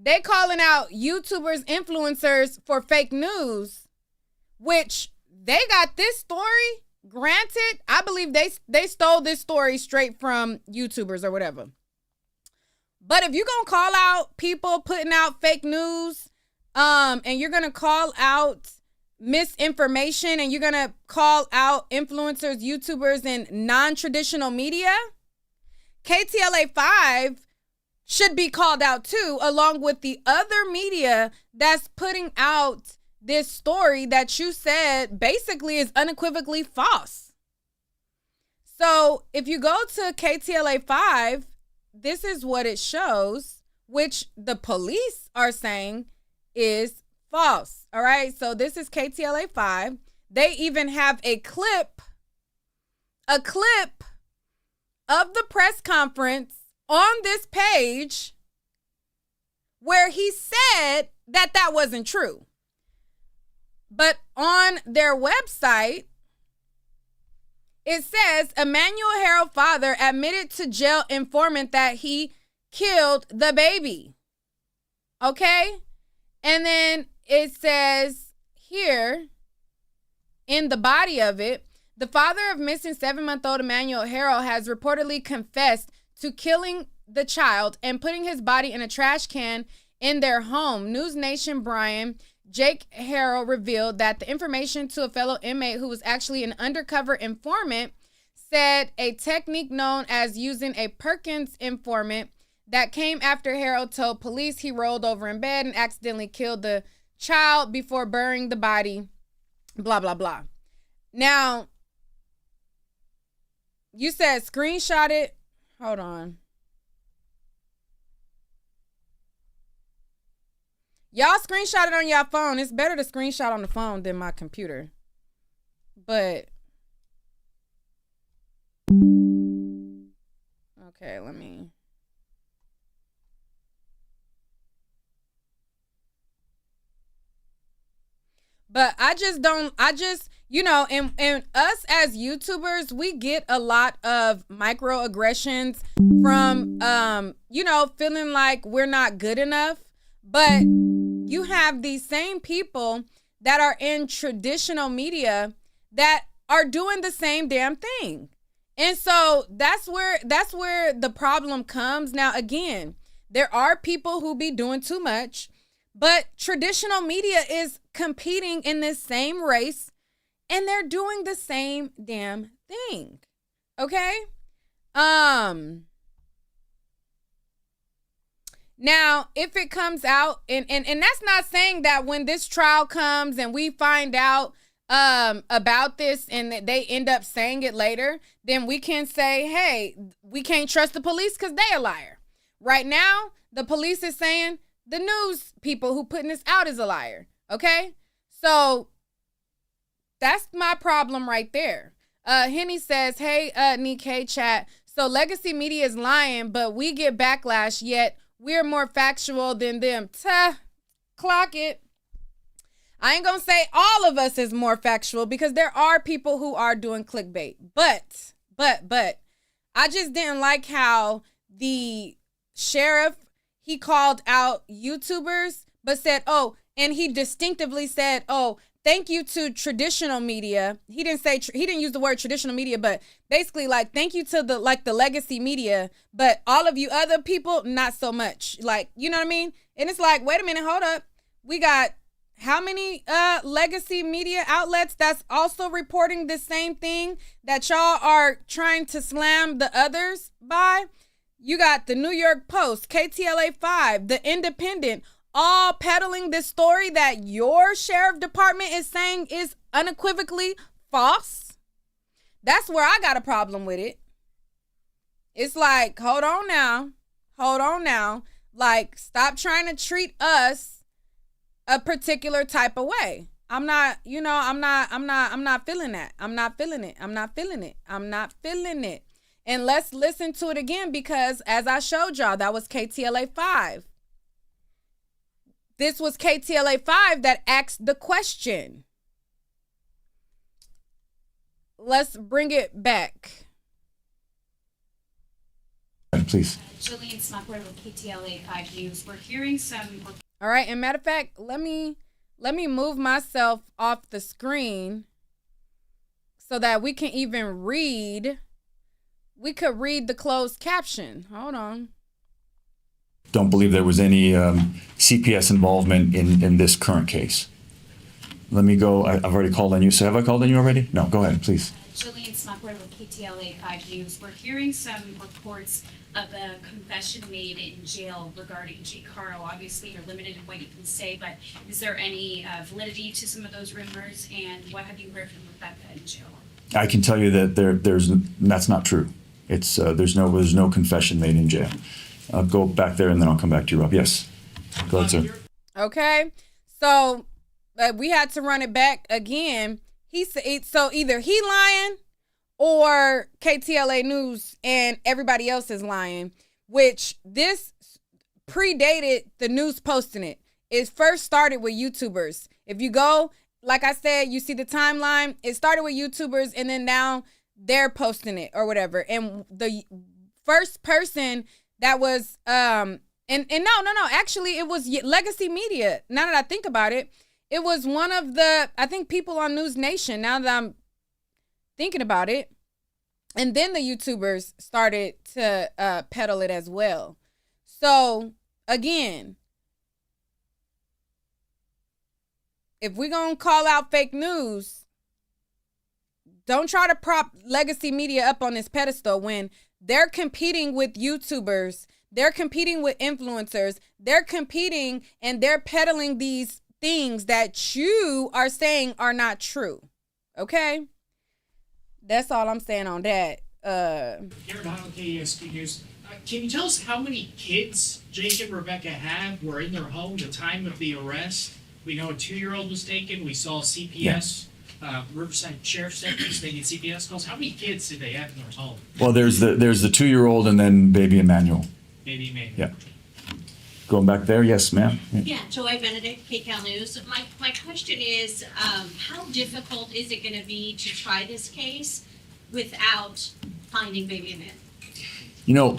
they calling out YouTubers, influencers for fake news, which they got this story. Granted, I believe they stole this story straight from YouTubers or whatever. But if you're going to call out people putting out fake news, and you're going to call out misinformation, and you're going to call out influencers, YouTubers, and non-traditional media, KTLA 5 should be called out too, along with the other media that's putting out this story that you said basically is unequivocally false. So if you go to KTLA 5, this is what it shows, which the police are saying is false. All right. So this is KTLA 5. They even have a clip of the press conference on this page where he said that that wasn't true. But on their website, it says Emmanuel Haro father admitted to jail informant that he killed the baby. Okay? And then it says here in the body of it, the father of missing 7-month-old Emmanuel Haro has reportedly confessed to killing the child and putting his body in a trash can in their home. News Nation Brian Jake Haro revealed that the information to a fellow inmate who was actually an undercover informant said a technique known as using a Perkins informant that came after Haro told police he rolled over in bed and accidentally killed the child before burying the body, blah, blah, blah. Now, you said screenshot it. Hold on. Y'all screenshot it on your phone. It's better to screenshot on the phone than my computer. But okay, let me. But I just, you know, and us as YouTubers, we get a lot of microaggressions from, you know, feeling like we're not good enough. But you have these same people that are in traditional media that are doing the same damn thing. And so that's where the problem comes. Now, again, there are people who be doing too much, but traditional media is competing in this same race and they're doing the same damn thing. Okay? Now, if it comes out, and that's not saying that when this trial comes and we find out about this and they end up saying it later, then we can say, hey, we can't trust the police because they a liar. Right now, the police is saying the news people who putting this out is a liar. Okay? So that's my problem right there. Henny says, hey, Nikkei chat. So legacy media is lying, but we get backlash, yet we're more factual than them. Clock it. I ain't gonna say all of us is more factual because there are people who are doing clickbait. But I just didn't like how the sheriff, he called out YouTubers, but said, oh, and he distinctively said, oh, thank you to traditional media. He didn't use the word traditional media, but basically like thank you to the legacy media, but all of you other people, not so much. Like, you know what I mean? And it's like, wait a minute, hold up. We got how many legacy media outlets that's also reporting the same thing that y'all are trying to slam the others by? You got the New York Post, KTLA 5, The Independent, all peddling this story that your sheriff department is saying is unequivocally false. That's where I got a problem with it. It's like, hold on now. Like, stop trying to treat us a particular type of way. I'm not feeling that. I'm not feeling it. And let's listen to it again because as I showed y'all, that was KTLA 5. This was KTLA 5 that asked the question. Let's bring it back. Please. Jillian Smuckler with KTLA 5 News. We're hearing some. All right, and matter of fact, let me move myself off the screen so that we can even read. We could read the closed caption. Hold on. Don't believe there was any CPS involvement in this current case. Let me go. I've already called on you. So have I called on you already? No, go ahead, please. Jillian Smuckler with KTLA 5 News. We're hearing some reports of a confession made in jail regarding Jake Haro. Obviously, you're limited in what you can say, but is there any validity to some of those rumors? And what have you heard from Rebecca in jail? I can tell you that that's not true. It's there's no confession made in jail. I'll go back there and then I'll come back to you, Rob. Yes, go ahead, sir. Okay, so we had to run it back again. He said so either he lying or KTLA News and everybody else is lying, which this predated the news posting it. It first started with YouTubers. If you go, like I said, you see the timeline, it started with YouTubers and then now they're posting it or whatever. And the first person that was, and no, actually it was Legacy Media. Now that I think about it, it was one of the, I think, people on News Nation, now that I'm thinking about it. And then the YouTubers started to peddle it as well. So, again, if we're going to call out fake news, don't try to prop Legacy Media up on this pedestal when they're competing with YouTubers, they're competing with influencers, they're competing and they're peddling these things that you are saying are not true. Okay? That's all I'm saying on that. Garrett Haro, KESP News. Can you tell us how many kids Jake and Rebecca have were in their home at the time of the arrest? We know a 2-year-old was taken. We saw CPS, Riverside Sheriff's deputies making CPS calls. How many kids did they have in their home? Well, there's the 2-year-old and then baby Emmanuel. Baby Emmanuel. Yeah. Going back there, yes, ma'am. Yeah, Joy Benedict, KCAL News. My question is, how difficult is it going to be to try this case without finding baby Emmanuel? You know,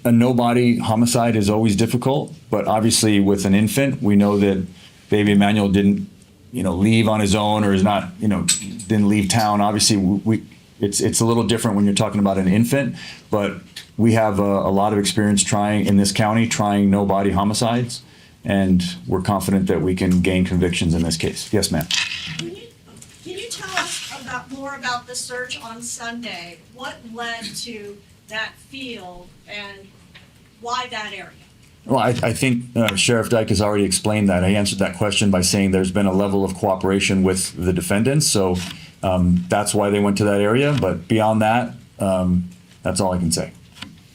a no-body homicide is always difficult, but obviously with an infant, we know that baby Emmanuel didn't, leave on his own or is not, didn't leave town. Obviously, it's a little different when you're talking about an infant, but we have a lot of experience in this county trying no-body homicides, and we're confident that we can gain convictions in this case. Yes, ma'am. Can you tell us more about the search on Sunday? What led to that field and why that area? Well, I think Sheriff Dyke has already explained that. I answered that question by saying there's been a level of cooperation with the defendants, so that's why they went to that area. But beyond that, that's all I can say.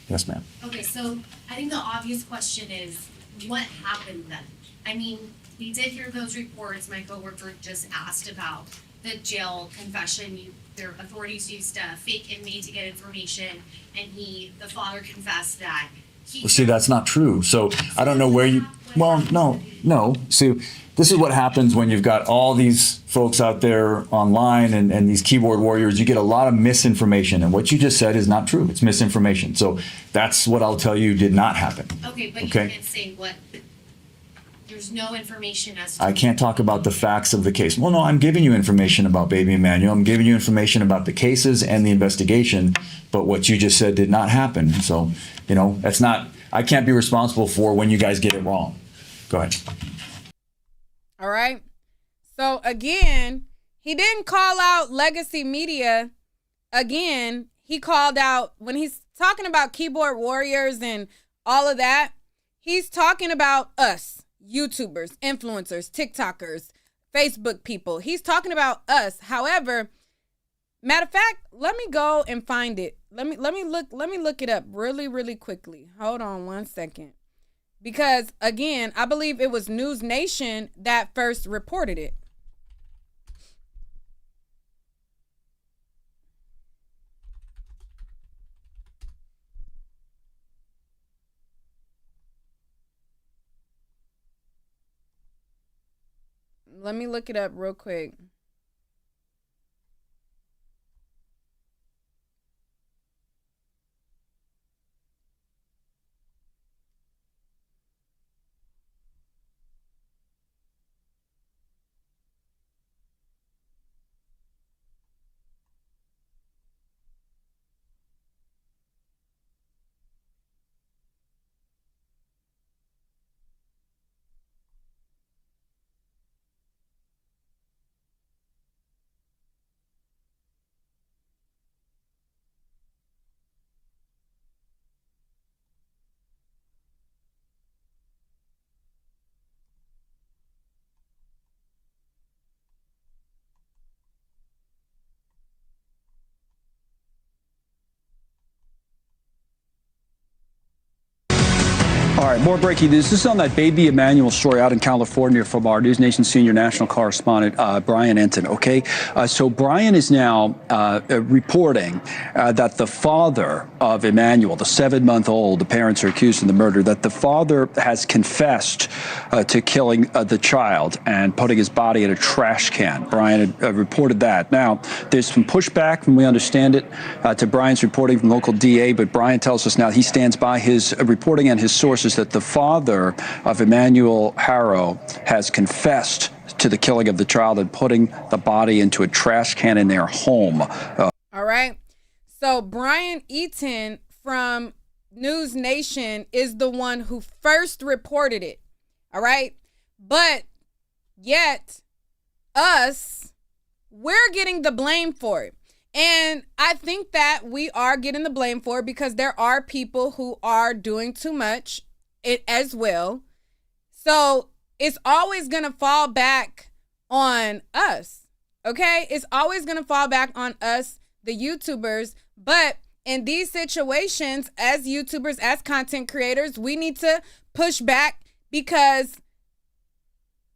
Yes, ma'am. Okay, so I think the obvious question is, what happened then? I mean, we did hear those reports. My coworker just asked about the jail confession. Their authorities used a fake inmate to get information, and the father confessed that he. Well, see, that's not true. So I don't know where you. Well, no. See, this is what happens when you've got all these folks out there online and these keyboard warriors. You get a lot of misinformation, and what you just said is not true. It's misinformation. So that's what I'll tell you did not happen. Okay, but you can't say what. There's no information as to. I can't talk about the facts of the case. Well, no, I'm giving you information about baby Emmanuel. I'm giving you information about the cases and the investigation, but what you just said did not happen. So, that's not. I can't be responsible for when you guys get it wrong. Go ahead. All right. So again, he didn't call out Legacy Media. Again, he called out when he's talking about keyboard warriors and all of that. He's talking about us, YouTubers, influencers, TikTokers, Facebook people. He's talking about us. However, matter of fact, let me go and find it. Let me look it up really, really quickly. Hold on one second. Because again, I believe it was News Nation that first reported it. Let me look it up real quick. right, more breaking news. This is on that baby Emmanuel story out in California from our News Nation senior national correspondent, Brian Enton, okay? So Brian is now reporting that the father of Emmanuel, the 7-month-old, the parents are accused of the murder, that the father has confessed to killing the child and putting his body in a trash can. Brian had reported that. Now, there's some pushback, from we understand it, to Brian's reporting from local DA, but Brian tells us now he stands by his reporting and his sources that the father of Emmanuel Haro has confessed to the killing of the child and putting the body into a trash can in their home. All right. So Brian Eaton from News Nation is the one who first reported it. All right. But yet we're getting the blame for it. And I think that we are getting the blame for it because there are people who are doing too much as well. So it's always going to fall back on us. Okay? It's always going to fall back on us, the YouTubers. But in these situations, as YouTubers, as content creators, we need to push back because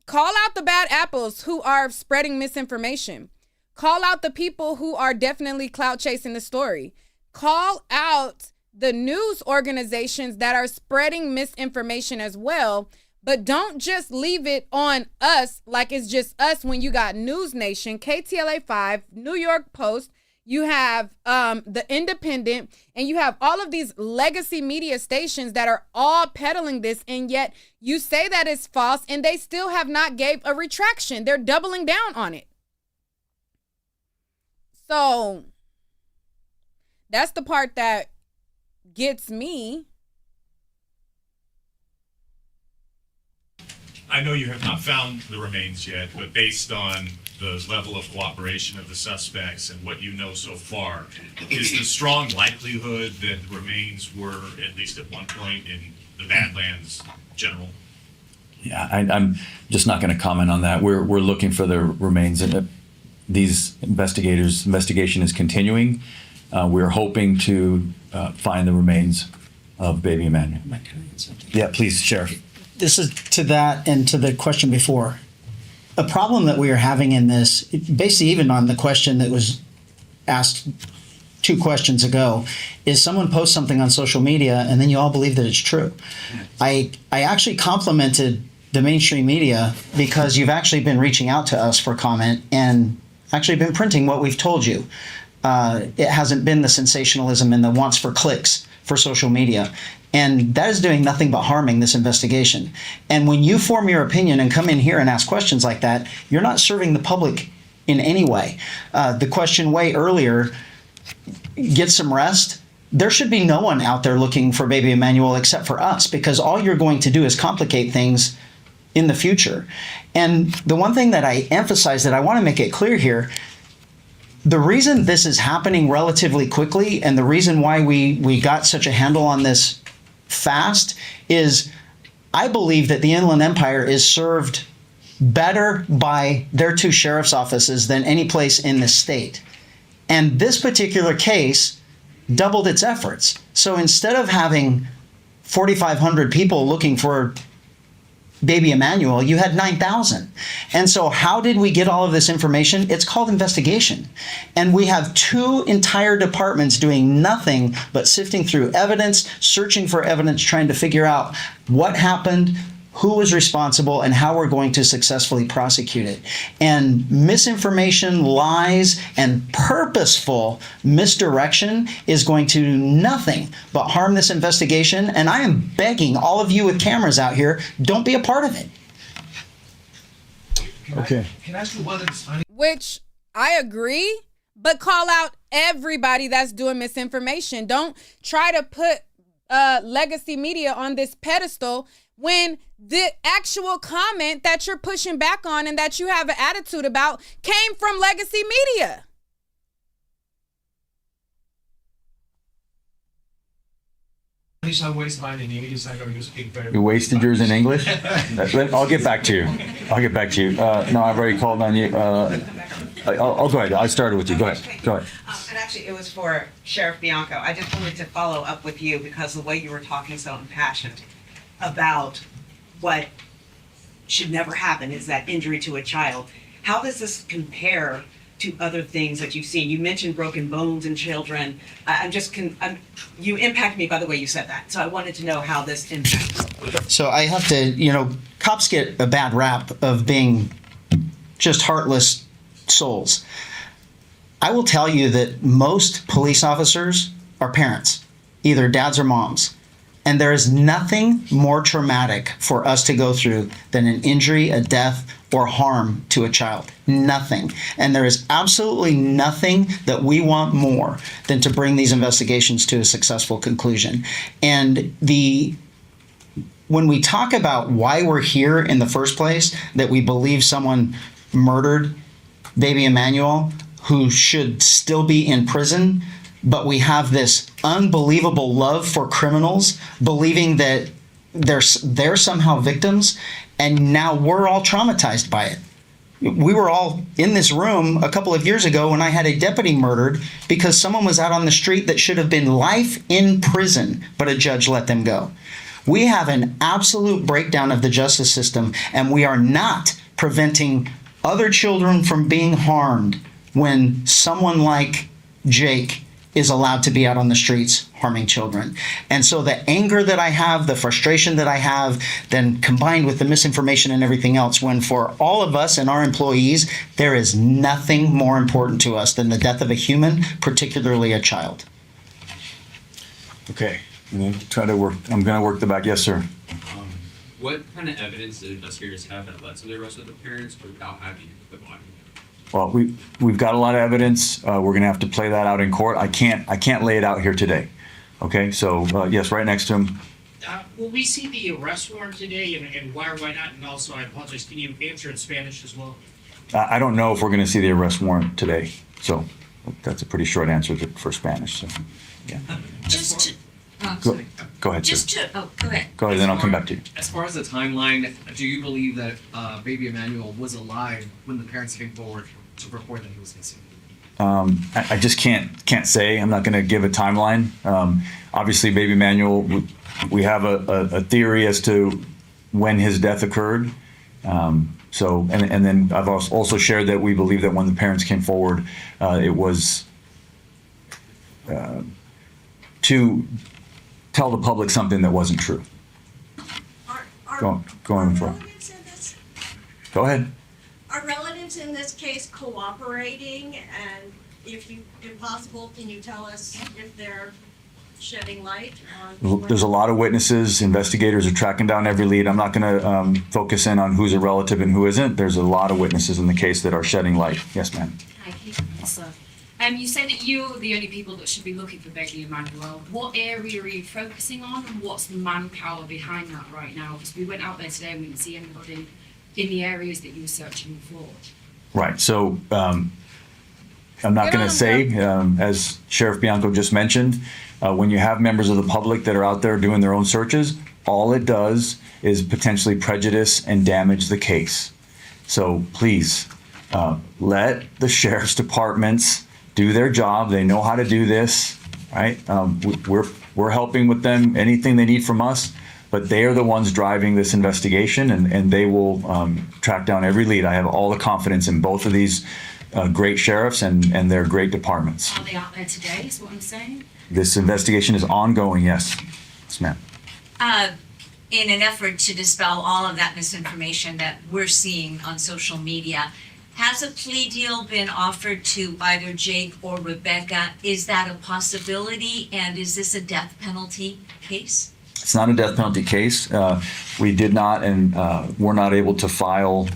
call out the bad apples who are spreading misinformation. Call out the people who are definitely clout chasing the story. Call out the news organizations that are spreading misinformation as well. But don't just leave it on us like it's just us when you got News Nation, KTLA 5, New York Post, you have The Independent, and you have all of these legacy media stations that are all peddling this, and yet you say that it's false and they still have not gave a retraction. They're doubling down on it. So that's the part that gets me. I know you have not found the remains yet, but based on the level of cooperation of the suspects and what you know so far, is the strong likelihood that the remains were, at least at one point, in the Badlands General? Yeah, I'm just not going to comment on that. We're looking for the remains, and these investigation is continuing. We're hoping to find the remains of baby Emmanuel. Yeah, please, Sheriff. This is to that and to the question before. A problem that we are having in this, basically even on the question that was asked 2 questions ago, is someone posts something on social media and then you all believe that it's true. I actually complimented the mainstream media because you've actually been reaching out to us for comment and actually been printing what we've told you. It hasn't been the sensationalism and the wants for clicks for social media. And that is doing nothing but harming this investigation. And when you form your opinion and come in here and ask questions like that, you're not serving the public in any way. The question way earlier, get some rest. There should be no one out there looking for baby Emmanuel except for us, because all you're going to do is complicate things in the future. And the one thing that I emphasize that I want to make it clear here, the reason this is happening relatively quickly and the reason why we got such a handle on this fast is I believe that the Inland Empire is served better by their 2 sheriff's offices than any place in the state. And this particular case doubled its efforts. So instead of having 4,500 people looking for baby Emmanuel, you had 9,000. And so how did we get all of this information? It's called investigation. And we have 2 entire departments doing nothing but sifting through evidence, searching for evidence, trying to figure out what happened, who was responsible, and how we're going to successfully prosecute it. And misinformation, lies, and purposeful misdirection is going to do nothing but harm this investigation. And I am begging all of you with cameras out here, don't be a part of it. Okay. Can I ask you whether it's Which I agree, but call out everybody that's doing misinformation. Don't try to put legacy media on this pedestal when the actual comment that you're pushing back on and that you have an attitude about came from legacy media. I waste mine in English. I don't speak very You wasted yours in English? I'll get back to you. No, I've already called on you. I'll go ahead. I started with you. Go ahead. And actually, it was for Sheriff Bianco. I just wanted to follow up with you because the way you were talking so impassioned. about what should never happen, is that injury to a child. How does this compare to other things that you've seen? You mentioned broken bones in children. You impact me by the way you said that. So I wanted to know how this impacts. So I have to, cops get a bad rap of being just heartless souls. I will tell you that most police officers are parents, either dads or moms. And there is nothing more traumatic for us to go through than an injury, a death, or harm to a child. Nothing. And there is absolutely nothing that we want more than to bring these investigations to a successful conclusion. And when we talk about why we're here in the first place, that we believe someone murdered baby Emmanuel, who should still be in prison, but we have this unbelievable love for criminals, believing that they're somehow victims, and now we're all traumatized by it. We were all in this room a couple of years ago when I had a deputy murdered because someone was out on the street that should have been life in prison, but a judge let them go. We have an absolute breakdown of the justice system, and we are not preventing other children from being harmed when someone like Jake is allowed to be out on the streets harming children. And so the anger that I have, the frustration that I have, then combined with the misinformation and everything else, when for all of us and our employees, there is nothing more important to us than the death of a human, particularly a child. Okay, I'm going to work the back. Yes, sir. What kind of evidence did investigators have that led to the arrest of the parents without having the body? Well, we've got a lot of evidence. We're going to have to play that out in court. I can't lay it out here today. Okay, so yes, right next to him. Will we see the arrest warrant today, and why or why not? And also, I apologize, can you answer in Spanish as well? I don't know if we're going to see the arrest warrant today. So that's a pretty short answer for Spanish. So, yeah. Go ahead, sir. Go ahead. Go ahead, then I'll come back to you. As far as the timeline, do you believe that baby Emmanuel was alive when the parents came forward to report that he was missing? I just can't say. I'm not going to give a timeline. Obviously, baby Emmanuel, we have a theory as to when his death occurred. So, and then I've also shared that we believe that when the parents came forward, it was to tell the public something that wasn't true. Go on for it. Go ahead. Are relatives in this case cooperating? And if possible, can you tell us if they're shedding light on? There's a lot of witnesses. Investigators are tracking down every lead. I'm not going to focus in on who's a relative and who isn't. There's a lot of witnesses in the case that are shedding light. Yes, ma'am. You say that you're the only people that should be looking for baby Emmanuel. What area are you focusing on, and what's the manpower behind that right now? Because we went out there today and we didn't see anybody in the areas that you were searching for. Right. So I'm not going to say, as Sheriff Bianco just mentioned, when you have members of the public that are out there doing their own searches, all it does is potentially prejudice and damage the case. So please let the sheriff's departments do their job. They know how to do this, right? We're helping with them, anything they need from us, but they are the ones driving this investigation, and they will track down every lead. I have all the confidence in both of these great sheriffs and their great departments. Are they out there today, is what I'm saying? This investigation is ongoing, yes. Yes, ma'am. In an effort to dispel all of that misinformation that we're seeing on social media, has a plea deal been offered to either Jake or Rebecca? Is that a possibility? And is this a death penalty case? It's not a death penalty case. We did not and were not able to file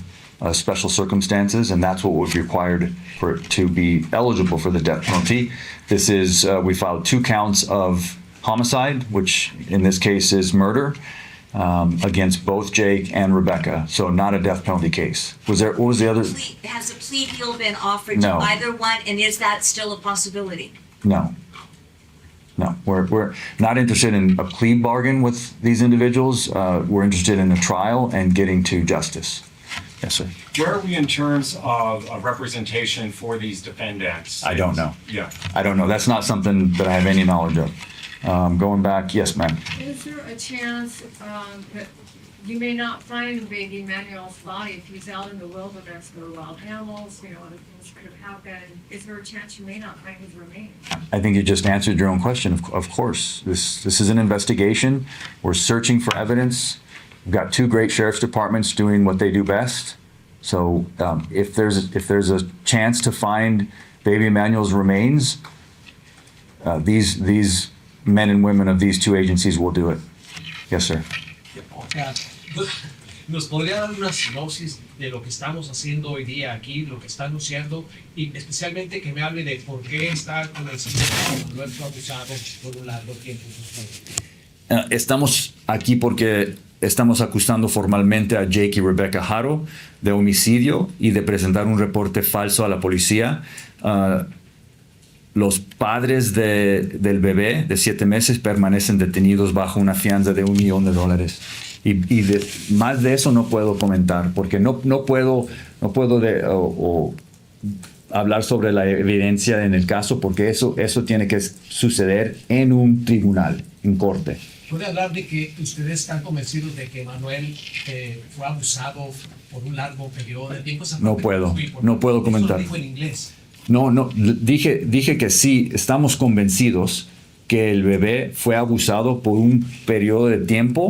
special circumstances, and that's what was required for it to be eligible for the death penalty. This is, we filed 2 counts of homicide, which in this case is murder, against both Jake and Rebecca. So not a death penalty case. What was the other? Has a plea deal been offered No. to either one, and is that still a possibility? No. No, we're not interested in a plea bargain with these individuals. We're interested in a trial and getting to justice. Yes, sir. Where are we in terms of representation for these defendants? I don't know. Yeah. I don't know. That's not something that I have any knowledge of. Going back, yes, ma'am. Is there a chance that you may not find baby Manuel's body if he's out in the wilderness? There are wild animals, other things could have happened. Is there a chance you may not find his remains? I think you just answered your own question. Of course, this is an investigation. We're searching for evidence. We've got two great sheriff's departments doing what they do best. So if there's a chance to find baby Emmanuel's remains, these men and women of these two agencies will do it. Yes, sir. ¿Nos podría dar una sinopsis de lo que estamos haciendo hoy día aquí, lo que está anunciando, y especialmente que me hable de por qué está con el señor Manuel fue abusado por un largo tiempo? Estamos aquí porque estamos acusando formalmente a Jake y Rebecca Haro de homicidio y de presentar un reporte falso a la policía. Los padres del bebé de 7 meses permanecen detenidos bajo una fianza de $1 millón. Y más de eso no puedo comentar, porque no puedo hablar sobre la evidencia en el caso, porque eso tiene que suceder en un tribunal, en corte. ¿Puede hablar de que ustedes están convencidos de que Manuel fue abusado por un largo periodo de tiempo? No puedo comentar. Eso lo dijo en inglés. No, dije que sí, estamos convencidos que el bebé fue abusado por un periodo de tiempo,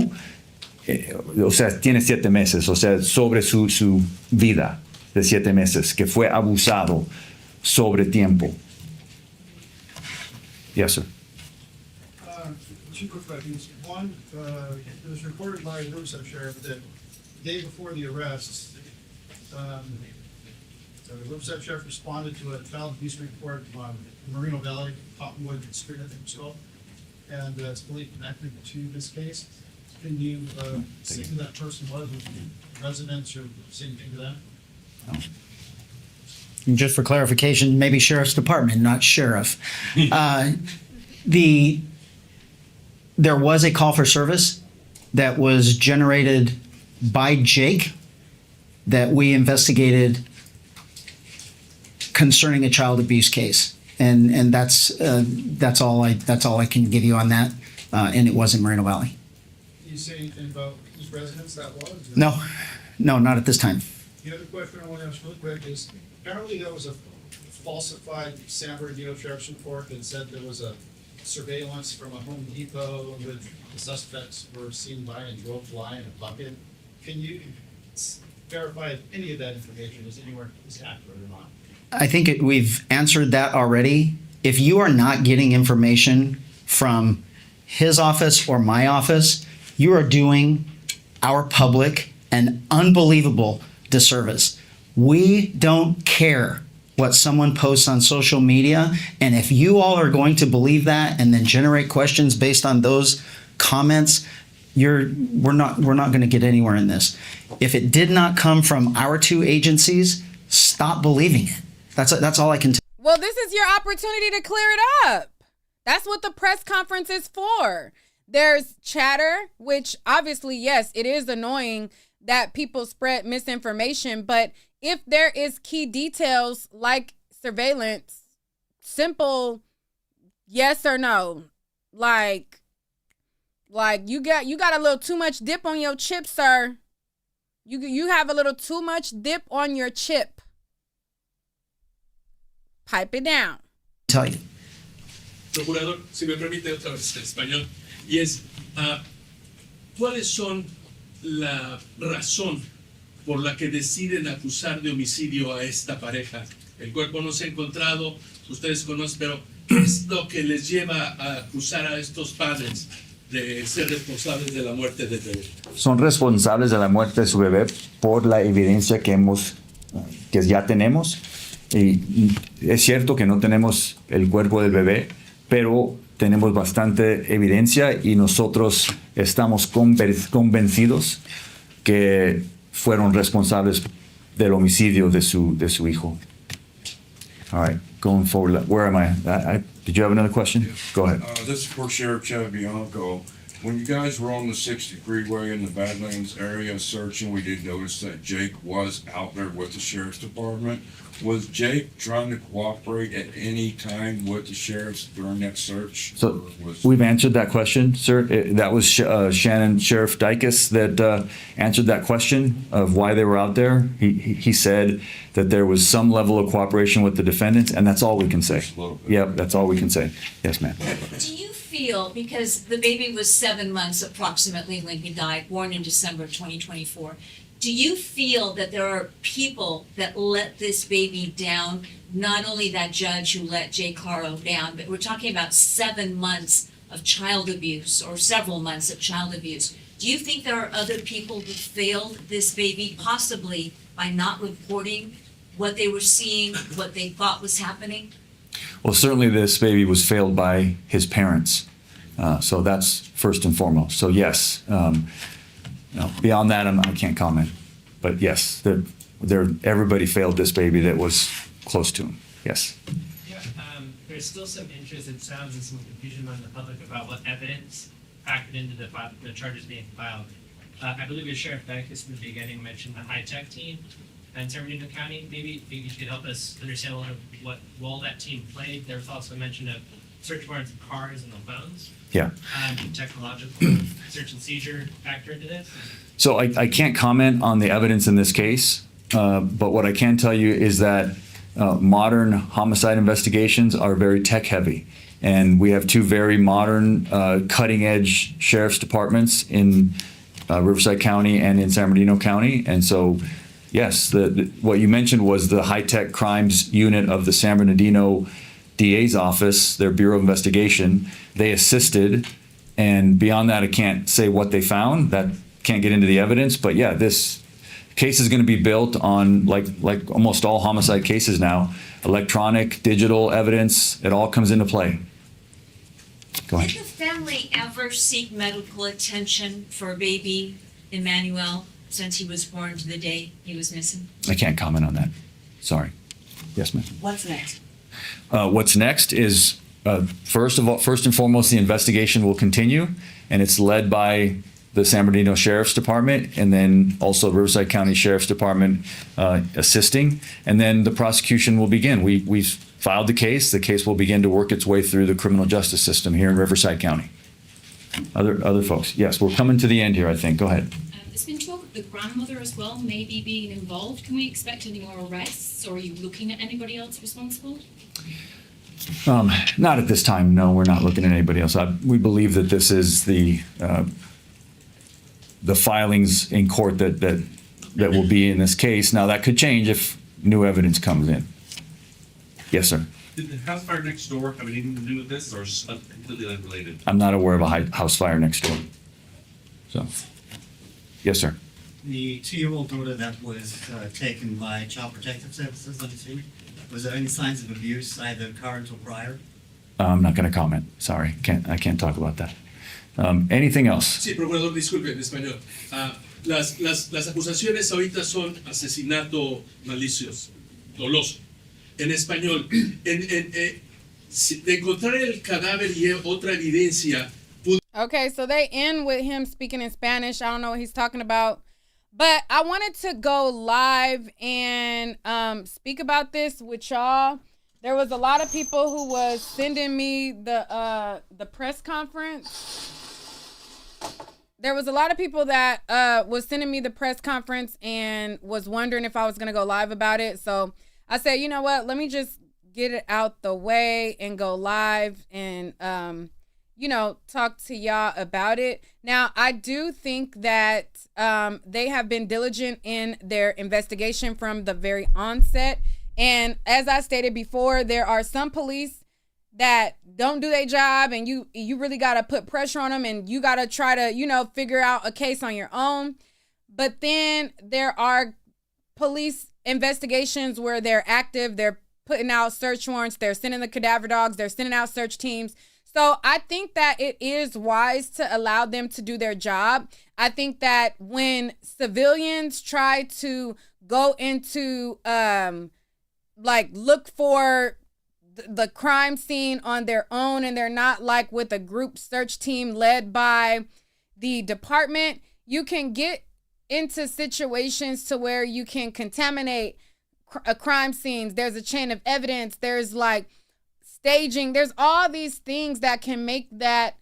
o sea, tiene 7 meses, o sea, sobre su vida de 7 meses, que fue abusado sobre tiempo. Yes, sir. Two quick questions. One, it was reported by the Riverside Sheriff that the day before the arrest, the Riverside Sheriff responded to a child abuse report on Moreno Valley, Cottonwood Street, I think it's called, and it's believed connected to this case. Can you see who that person was, residents, or see anything to that? And just for clarification, maybe Sheriff's Department, not Sheriff. There was a call for service that was generated by Jake that we investigated concerning a child abuse case, and that's all I can give you on that. And it was in Moreno Valley. Can you say anything about whose residence that was? No, not at this time. The other question I want to ask really quick is, apparently there was a falsified San Bernardino Sheriff's report that said there was a surveillance from a Home Depot with the suspects were seen by and drove by in a bucket. Can you verify if any of that information is accurate or not? I think we've answered that already. If you are not getting information from his office or my office, you are doing our public an unbelievable disservice. We don't care what someone posts on social media, and if you all are going to believe that and then generate questions based on those comments, we're not going to get anywhere in this. If it did not come from our two agencies, stop believing it. That's all I can tell. Well, this is your opportunity to clear it up. That's what the press conference is for. There's chatter, which obviously, yes, it is annoying that people spread misinformation, but if there is key details like surveillance, simple yes or no, like you got a little too much dip on your chip, sir. You have a little too much dip on your chip. Pipe it down. Tell you. Procurador, si me permite otra vez en español, y es, ¿cuáles son la razón por la que deciden acusar de homicidio a esta pareja? El cuerpo no se ha encontrado, ustedes conocen, pero ¿qué es lo que les lleva a acusar a estos padres de ser responsables de la muerte del bebé? Son responsables de la muerte de su bebé por la evidencia que ya tenemos. Y es cierto que no tenemos el cuerpo del bebé, pero tenemos bastante evidencia y nosotros estamos convencidos que fueron responsables del homicidio de su hijo. All right, going forward, where am I? Did you have another question? Go ahead. This is for Sheriff Chavianco. When you guys were on the 60 freeway in the Badlands area searching, we did notice that Jake was out there with the sheriff's department. Was Jake trying to cooperate at any time with the sheriffs during that search? So Or was- we've answered that question, sir. That was Shannon Sheriff Dykus that answered that question of why they were out there. He said that there was some level of cooperation with the defendants, and that's all we can say. Yep, that's all we can say. Yes, ma'am. Do you feel, because the baby was 7 months approximately when he died, born in December of 2024, do you feel that there are people that let this baby down? Not only that judge who let Jake Haro down, but we're talking about 7 months of child abuse or several months of child abuse. Do you think there are other people who failed this baby, possibly by not reporting what they were seeing, what they thought was happening? Well, certainly this baby was failed by his parents. So that's first and foremost. So yes, beyond that, I can't comment. But yes, everybody failed this baby that was close to him. Yes. Yeah, there's still some interest, it sounds, and some confusion among the public about what evidence factored into the charges being filed. I believe your Sheriff Dykus in the beginning mentioned the high-tech team in San Bernardino County. Maybe you could help us understand a little bit what role that team played. There was also a mention of search warrants of cars and the phones. Yeah. Technological search and seizure factor into this? So I can't comment on the evidence in this case, but what I can tell you is that modern homicide investigations are very tech heavy. And we have two very modern, cutting edge sheriff's departments in Riverside County and in San Bernardino County. And so, yes, what you mentioned was the high tech crimes unit of the San Bernardino DA's office, their Bureau of Investigation. They assisted, and beyond that, I can't say what they found. That can't get into the evidence, but yeah, this case is going to be built on, like almost all homicide cases now, electronic, digital evidence. It all comes into play. Go ahead. Did the family ever seek medical attention for baby Emmanuel since he was born to the day he was missing? I can't comment on that. Sorry. Yes, ma'am. What's next? What's next is, first and foremost, the investigation will continue, and it's led by the San Bernardino Sheriff's Department, and then also Riverside County Sheriff's Department assisting, and then the prosecution will begin. We've filed the case. The case will begin to work its way through the criminal justice system here in Riverside County. Other folks, yes, we're coming to the end here, I think. Go ahead. There's been talk of the grandmother as well, maybe being involved. Can we expect any more arrests, or are you looking at anybody else responsible? Not at this time. No, we're not looking at anybody else. We believe that this is the filings in court that will be in this case. Now, that could change if new evidence comes in. Yes, sir. Did the house fire next door have anything to do with this, or is it completely unrelated? I'm not aware of a house fire next door. So, yes, sir. The 2-year-old daughter that was taken by Child Protective Services, let me see. Was there any signs of abuse, either current or prior? I'm not going to comment. Sorry, I can't talk about that. Anything else? Sí, procurador, disculpe, en español. Las acusaciones ahorita son asesinato malicioso, doloso. En español, de encontrar el cadáver y otra evidencia. Okay, so they end with him speaking in Spanish. I don't know what he's talking about. But I wanted to go live and speak about this with y'all. There was a lot of people who was sending me the press conference. There was a lot of people that was sending me the press conference and was wondering if I was going to go live about it. So I said, you know what? Let me just get it out the way and go live and, talk to y'all about it. Now, I do think that they have been diligent in their investigation from the very onset. And as I stated before, there are some police that don't do their job, and you really got to put pressure on them, and you got to try to, figure out a case on your own. But then there are police investigations where they're active, they're putting out search warrants, they're sending the cadaver dogs, they're sending out search teams. So I think that it is wise to allow them to do their job. I think that when civilians try to go into, look for the crime scene on their own, and they're not like with a group search team led by the department, you can get into situations to where you can contaminate crime scenes. There's a chain of evidence. There's like staging. There's all these things that can make that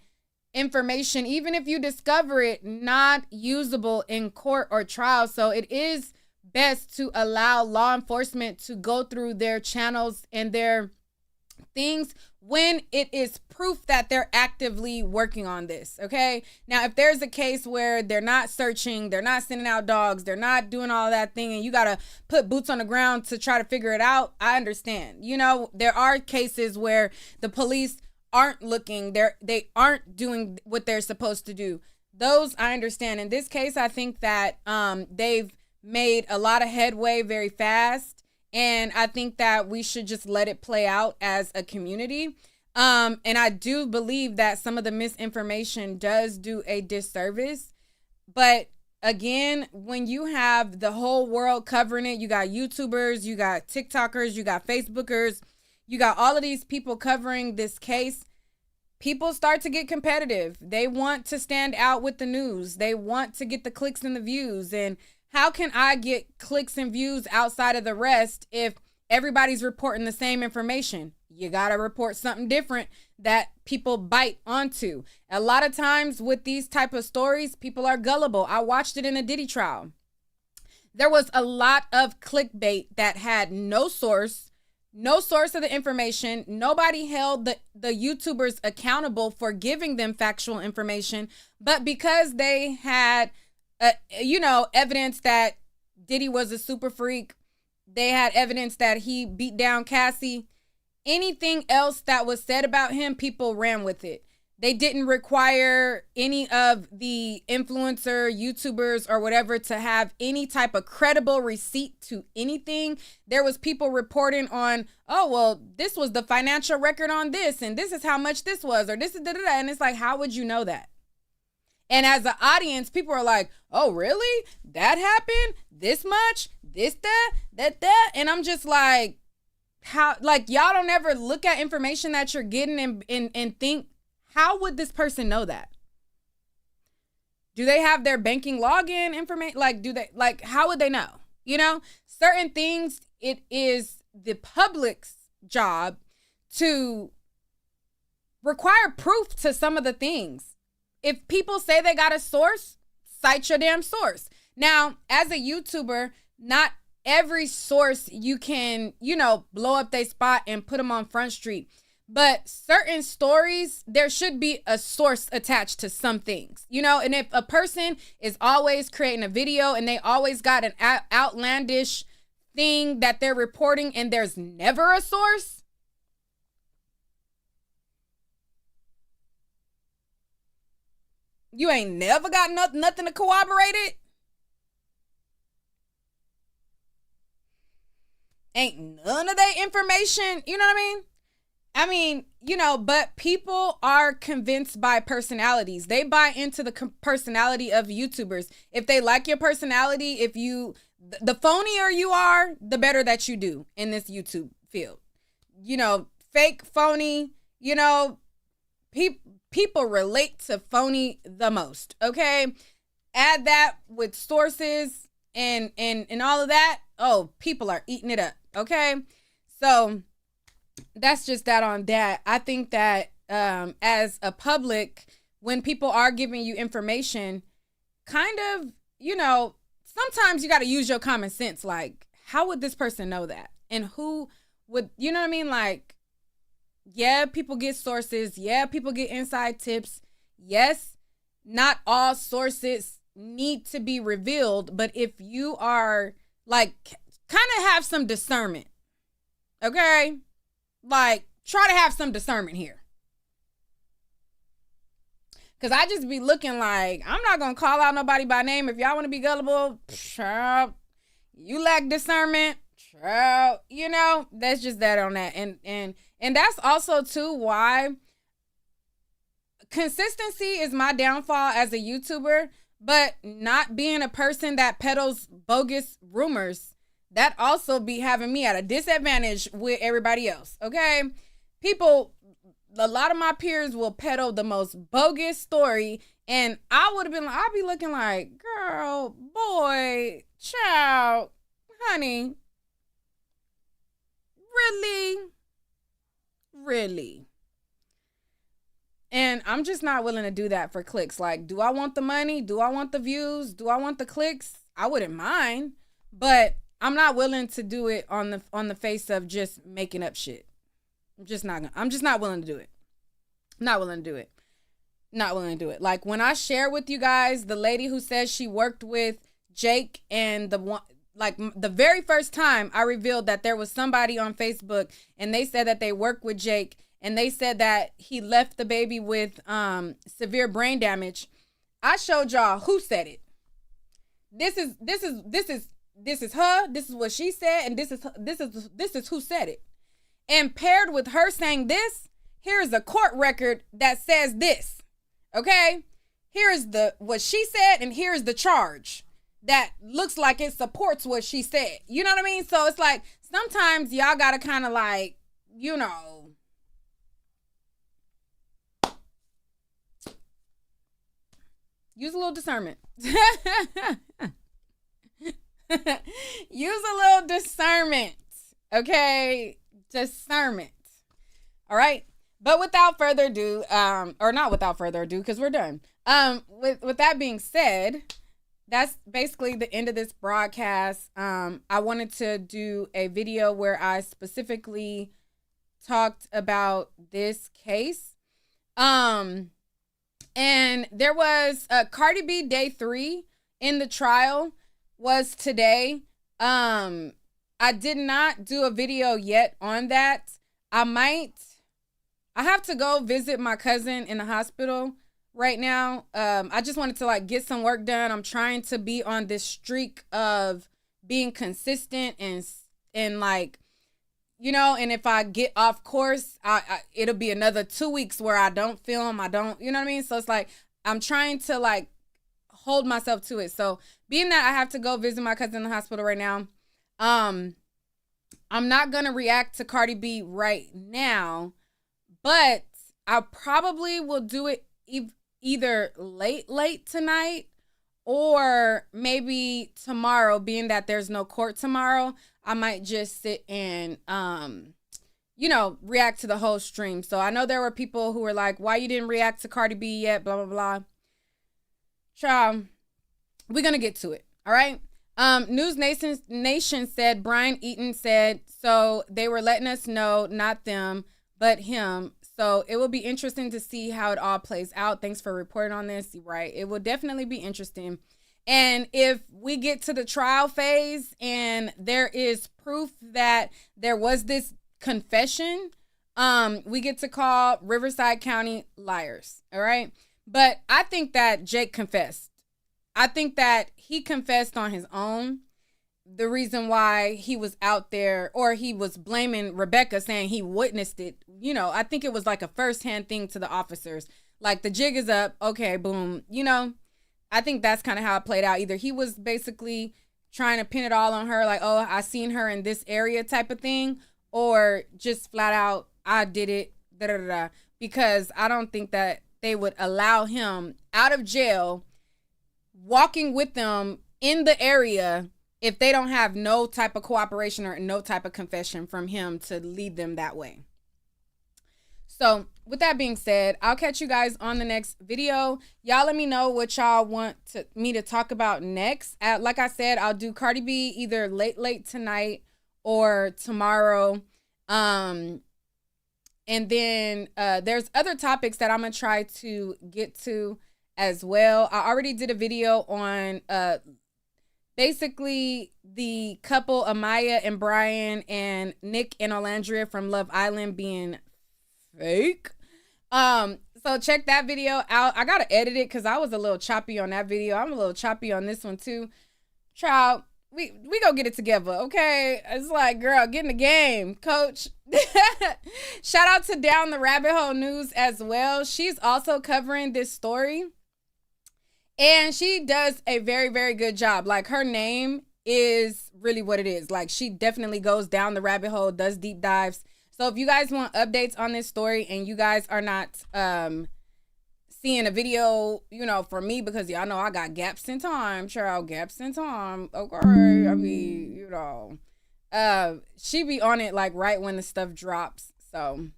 information, even if you discover it, not usable in court or trial. So it is best to allow law enforcement to go through their channels and their things when it is proof that they're actively working on this. Okay. Now, if there's a case where they're not searching, they're not sending out dogs, they're not doing all that thing, and you got to put boots on the ground to try to figure it out, I understand. You know, there are cases where the police aren't looking, they aren't doing what they're supposed to do. Those I understand. In this case, I think that they've made a lot of headway very fast. And I think that we should just let it play out as a community. And I do believe that some of the misinformation does do a disservice. But again, when you have the whole world covering it, you got YouTubers, you got TikTokers, you got Facebookers, you got all of these people covering this case. People start to get competitive. They want to stand out with the news. They want to get the clicks and the views. And how can I get clicks and views outside of the rest if everybody's reporting the same information? You got to report something different that people bite onto. A lot of times with these type of stories, people are gullible. I watched it in a Diddy trial. There was a lot of clickbait that had no source of the information. Nobody held the YouTubers accountable for giving them factual information. But because they had evidence that Diddy was a super freak, they had evidence that he beat down Cassie, anything else that was said about him, people ran with it. They didn't require any of the influencer YouTubers or whatever to have any type of credible receipt to anything. There was people reporting on, oh, well, this was the financial record on this, and this is how much this was, or this is da-da-da. And it's like, how would you know that? And as an audience, people are like, oh, really? That happened? This much? This, that? And I'm just like, how, like, y'all don't ever look at information that you're getting and think, how would this person know that? Do they have their banking login information? Like, how would they know? You know, certain things, it is the public's job to require proof to some of the things. If people say they got a source, cite your damn source. Now, as a YouTuber, not every source you can, blow up their spot and put them on Front Street. But certain stories, there should be a source attached to some things, and if a person is always creating a video and they always got an outlandish thing that they're reporting and there's never a source, you ain't never got nothing to corroborate it. Ain't none of that information, you know what I mean? But people are convinced by personalities. They buy into the personality of YouTubers. If they like your personality, the phonier you are, the better that you do in this YouTube field. Fake, phony, people relate to phony the most, okay? Add that with sources and all of that. Oh, people are eating it up, okay? So that's just that on that. I think that as a public, when people are giving you information, kind of, sometimes you got to use your common sense. Like, how would this person know that? And who would, you know what I mean? Like, yeah, people get sources. Yeah, people get inside tips. Yes, not all sources need to be revealed. But if you are like, kind of have some discernment, okay? Like, try to have some discernment here. Because I just be looking like, I'm not going to call out nobody by name. If y'all want to be gullible, you lack discernment, that's just that on that. And that's also, too, why consistency is my downfall as a YouTuber, but not being a person that peddles bogus rumors. that also be having me at a disadvantage with everybody else. Okay. People, a lot of my peers will peddle the most bogus story, and I would have been, I'd be looking like, girl, boy, child, honey, really. And I'm just not willing to do that for clicks. Like, do I want the money? Do I want the views? Do I want the clicks? I wouldn't mind, but I'm not willing to do it on the face of just making up shit. I'm just not willing to do it. Not willing to do it. Like, when I share with you guys the lady who says she worked with Jake, and the very first time I revealed that there was somebody on Facebook and they said that they worked with Jake, and they said that he left the baby with severe brain damage, I showed y'all who said it. This is her. This is what she said, and this is who said it. And paired with her saying this, here's a court record that says this. Okay? Here's what she said, and here's the charge that looks like it supports what she said. You know what I mean? So it's like, sometimes y'all gotta kind of like, you know, use a little discernment. Use a little discernment. Okay? Discernment. All right? But without further ado, or not without further ado, because we're done. With that being said, that's basically the end of this broadcast. I wanted to do a video where I specifically talked about this case. And there was Cardi B day 3 in the trial was today. I did not do a video yet on that. I have to go visit my cousin in the hospital right now. I just wanted to like get some work done. I'm trying to be on this streak of being consistent and like, you know, and if I get off course, it'll be another 2 weeks where I don't film. I don't, you know what I mean? So it's like, I'm trying to like hold myself to it. So being that I have to go visit my cousin in the hospital right now, I'm not going to react to Cardi B right now, but I probably will do it either late tonight or maybe tomorrow, being that there's no court tomorrow. I might just sit and, you know, react to the whole stream. So I know there were people who were like, why you didn't react to Cardi B yet, blah, blah, blah. Child, we're going to get to it. All right. News Nation said, Brian Eaton said, so they were letting us know, not them, but him. So it will be interesting to see how it all plays out. Thanks for reporting on this. Right. It will definitely be interesting. And if we get to the trial phase and there is proof that there was this confession, we get to call Riverside County liars. All right. But I think that Jake confessed. I think that he confessed on his own. The reason why he was out there, or he was blaming Rebecca, saying he witnessed it, you know, I think it was like a firsthand thing to the officers. Like, the jig is up. Okay, boom. You know, I think that's kind of how it played out. Either he was basically trying to pin it all on her, like, oh, I seen her in this area type of thing, or just flat out, I did it, da da da. Because I don't think that they would allow him out of jail, walking with them in the area, if they don't have no type of cooperation or no type of confession from him to lead them that way. So with that being said, I'll catch you guys on the next video. Y'all let me know what y'all want me to talk about next. Like I said, I'll do Cardi B either late tonight or tomorrow. And then there's other topics that I'm going to try to get to as well. I already did a video on basically the couple Amaya and Brian and Nick and Olandria from Love Island being fake. So check that video out. I gotta edit it because I was a little choppy on that video. I'm a little choppy on this one too. Child, we go get it together, okay? It's like, girl, get in the game, coach. Shout out to Down the Rabbit Hole News as well. She's also covering this story. And she does a very, very good job. Like, her name is really what it is. Like, she definitely goes down the rabbit hole, does deep dives. So if you guys want updates on this story and you guys are not seeing a video, you know, from me, because y'all know I got gaps in time, child, gaps in time. Okay, I mean, you know, she be on it like right when the stuff drops. So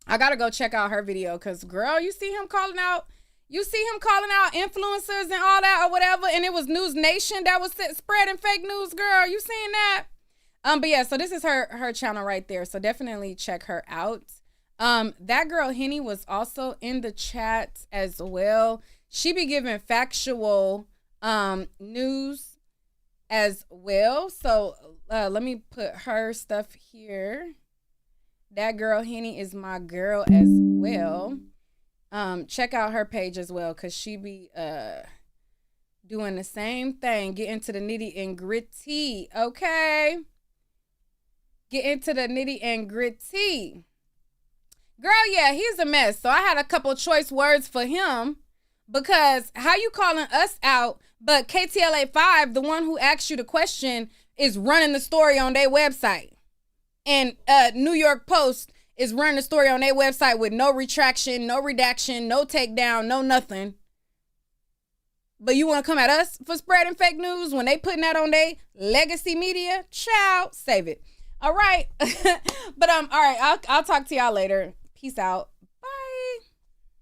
I gotta go check out her video, because girl, you see him calling out influencers and all that or whatever, and it was News Nation that was spreading fake news, girl. You seen that? But yeah, so this is her channel right there. So definitely check her out. That girl Henny was also in the chat as well. She be giving factual news as well. So let me put her stuff here. That girl Henny is my girl as well. Check out her page as well, because she be doing the same thing, get into the nitty and gritty. Okay, get into the nitty and gritty. Girl, yeah, he's a mess. So I had a couple choice words for him, because how you calling us out, but KTLA 5, the one who asked you the question, is running the story on their website. And New York Post is running the story on their website with no retraction, no redaction, no takedown, no nothing. But you want to come at us for spreading fake news when they putting that on their legacy media? Child, save it. All right. But all right, I'll talk to y'all later. Peace out.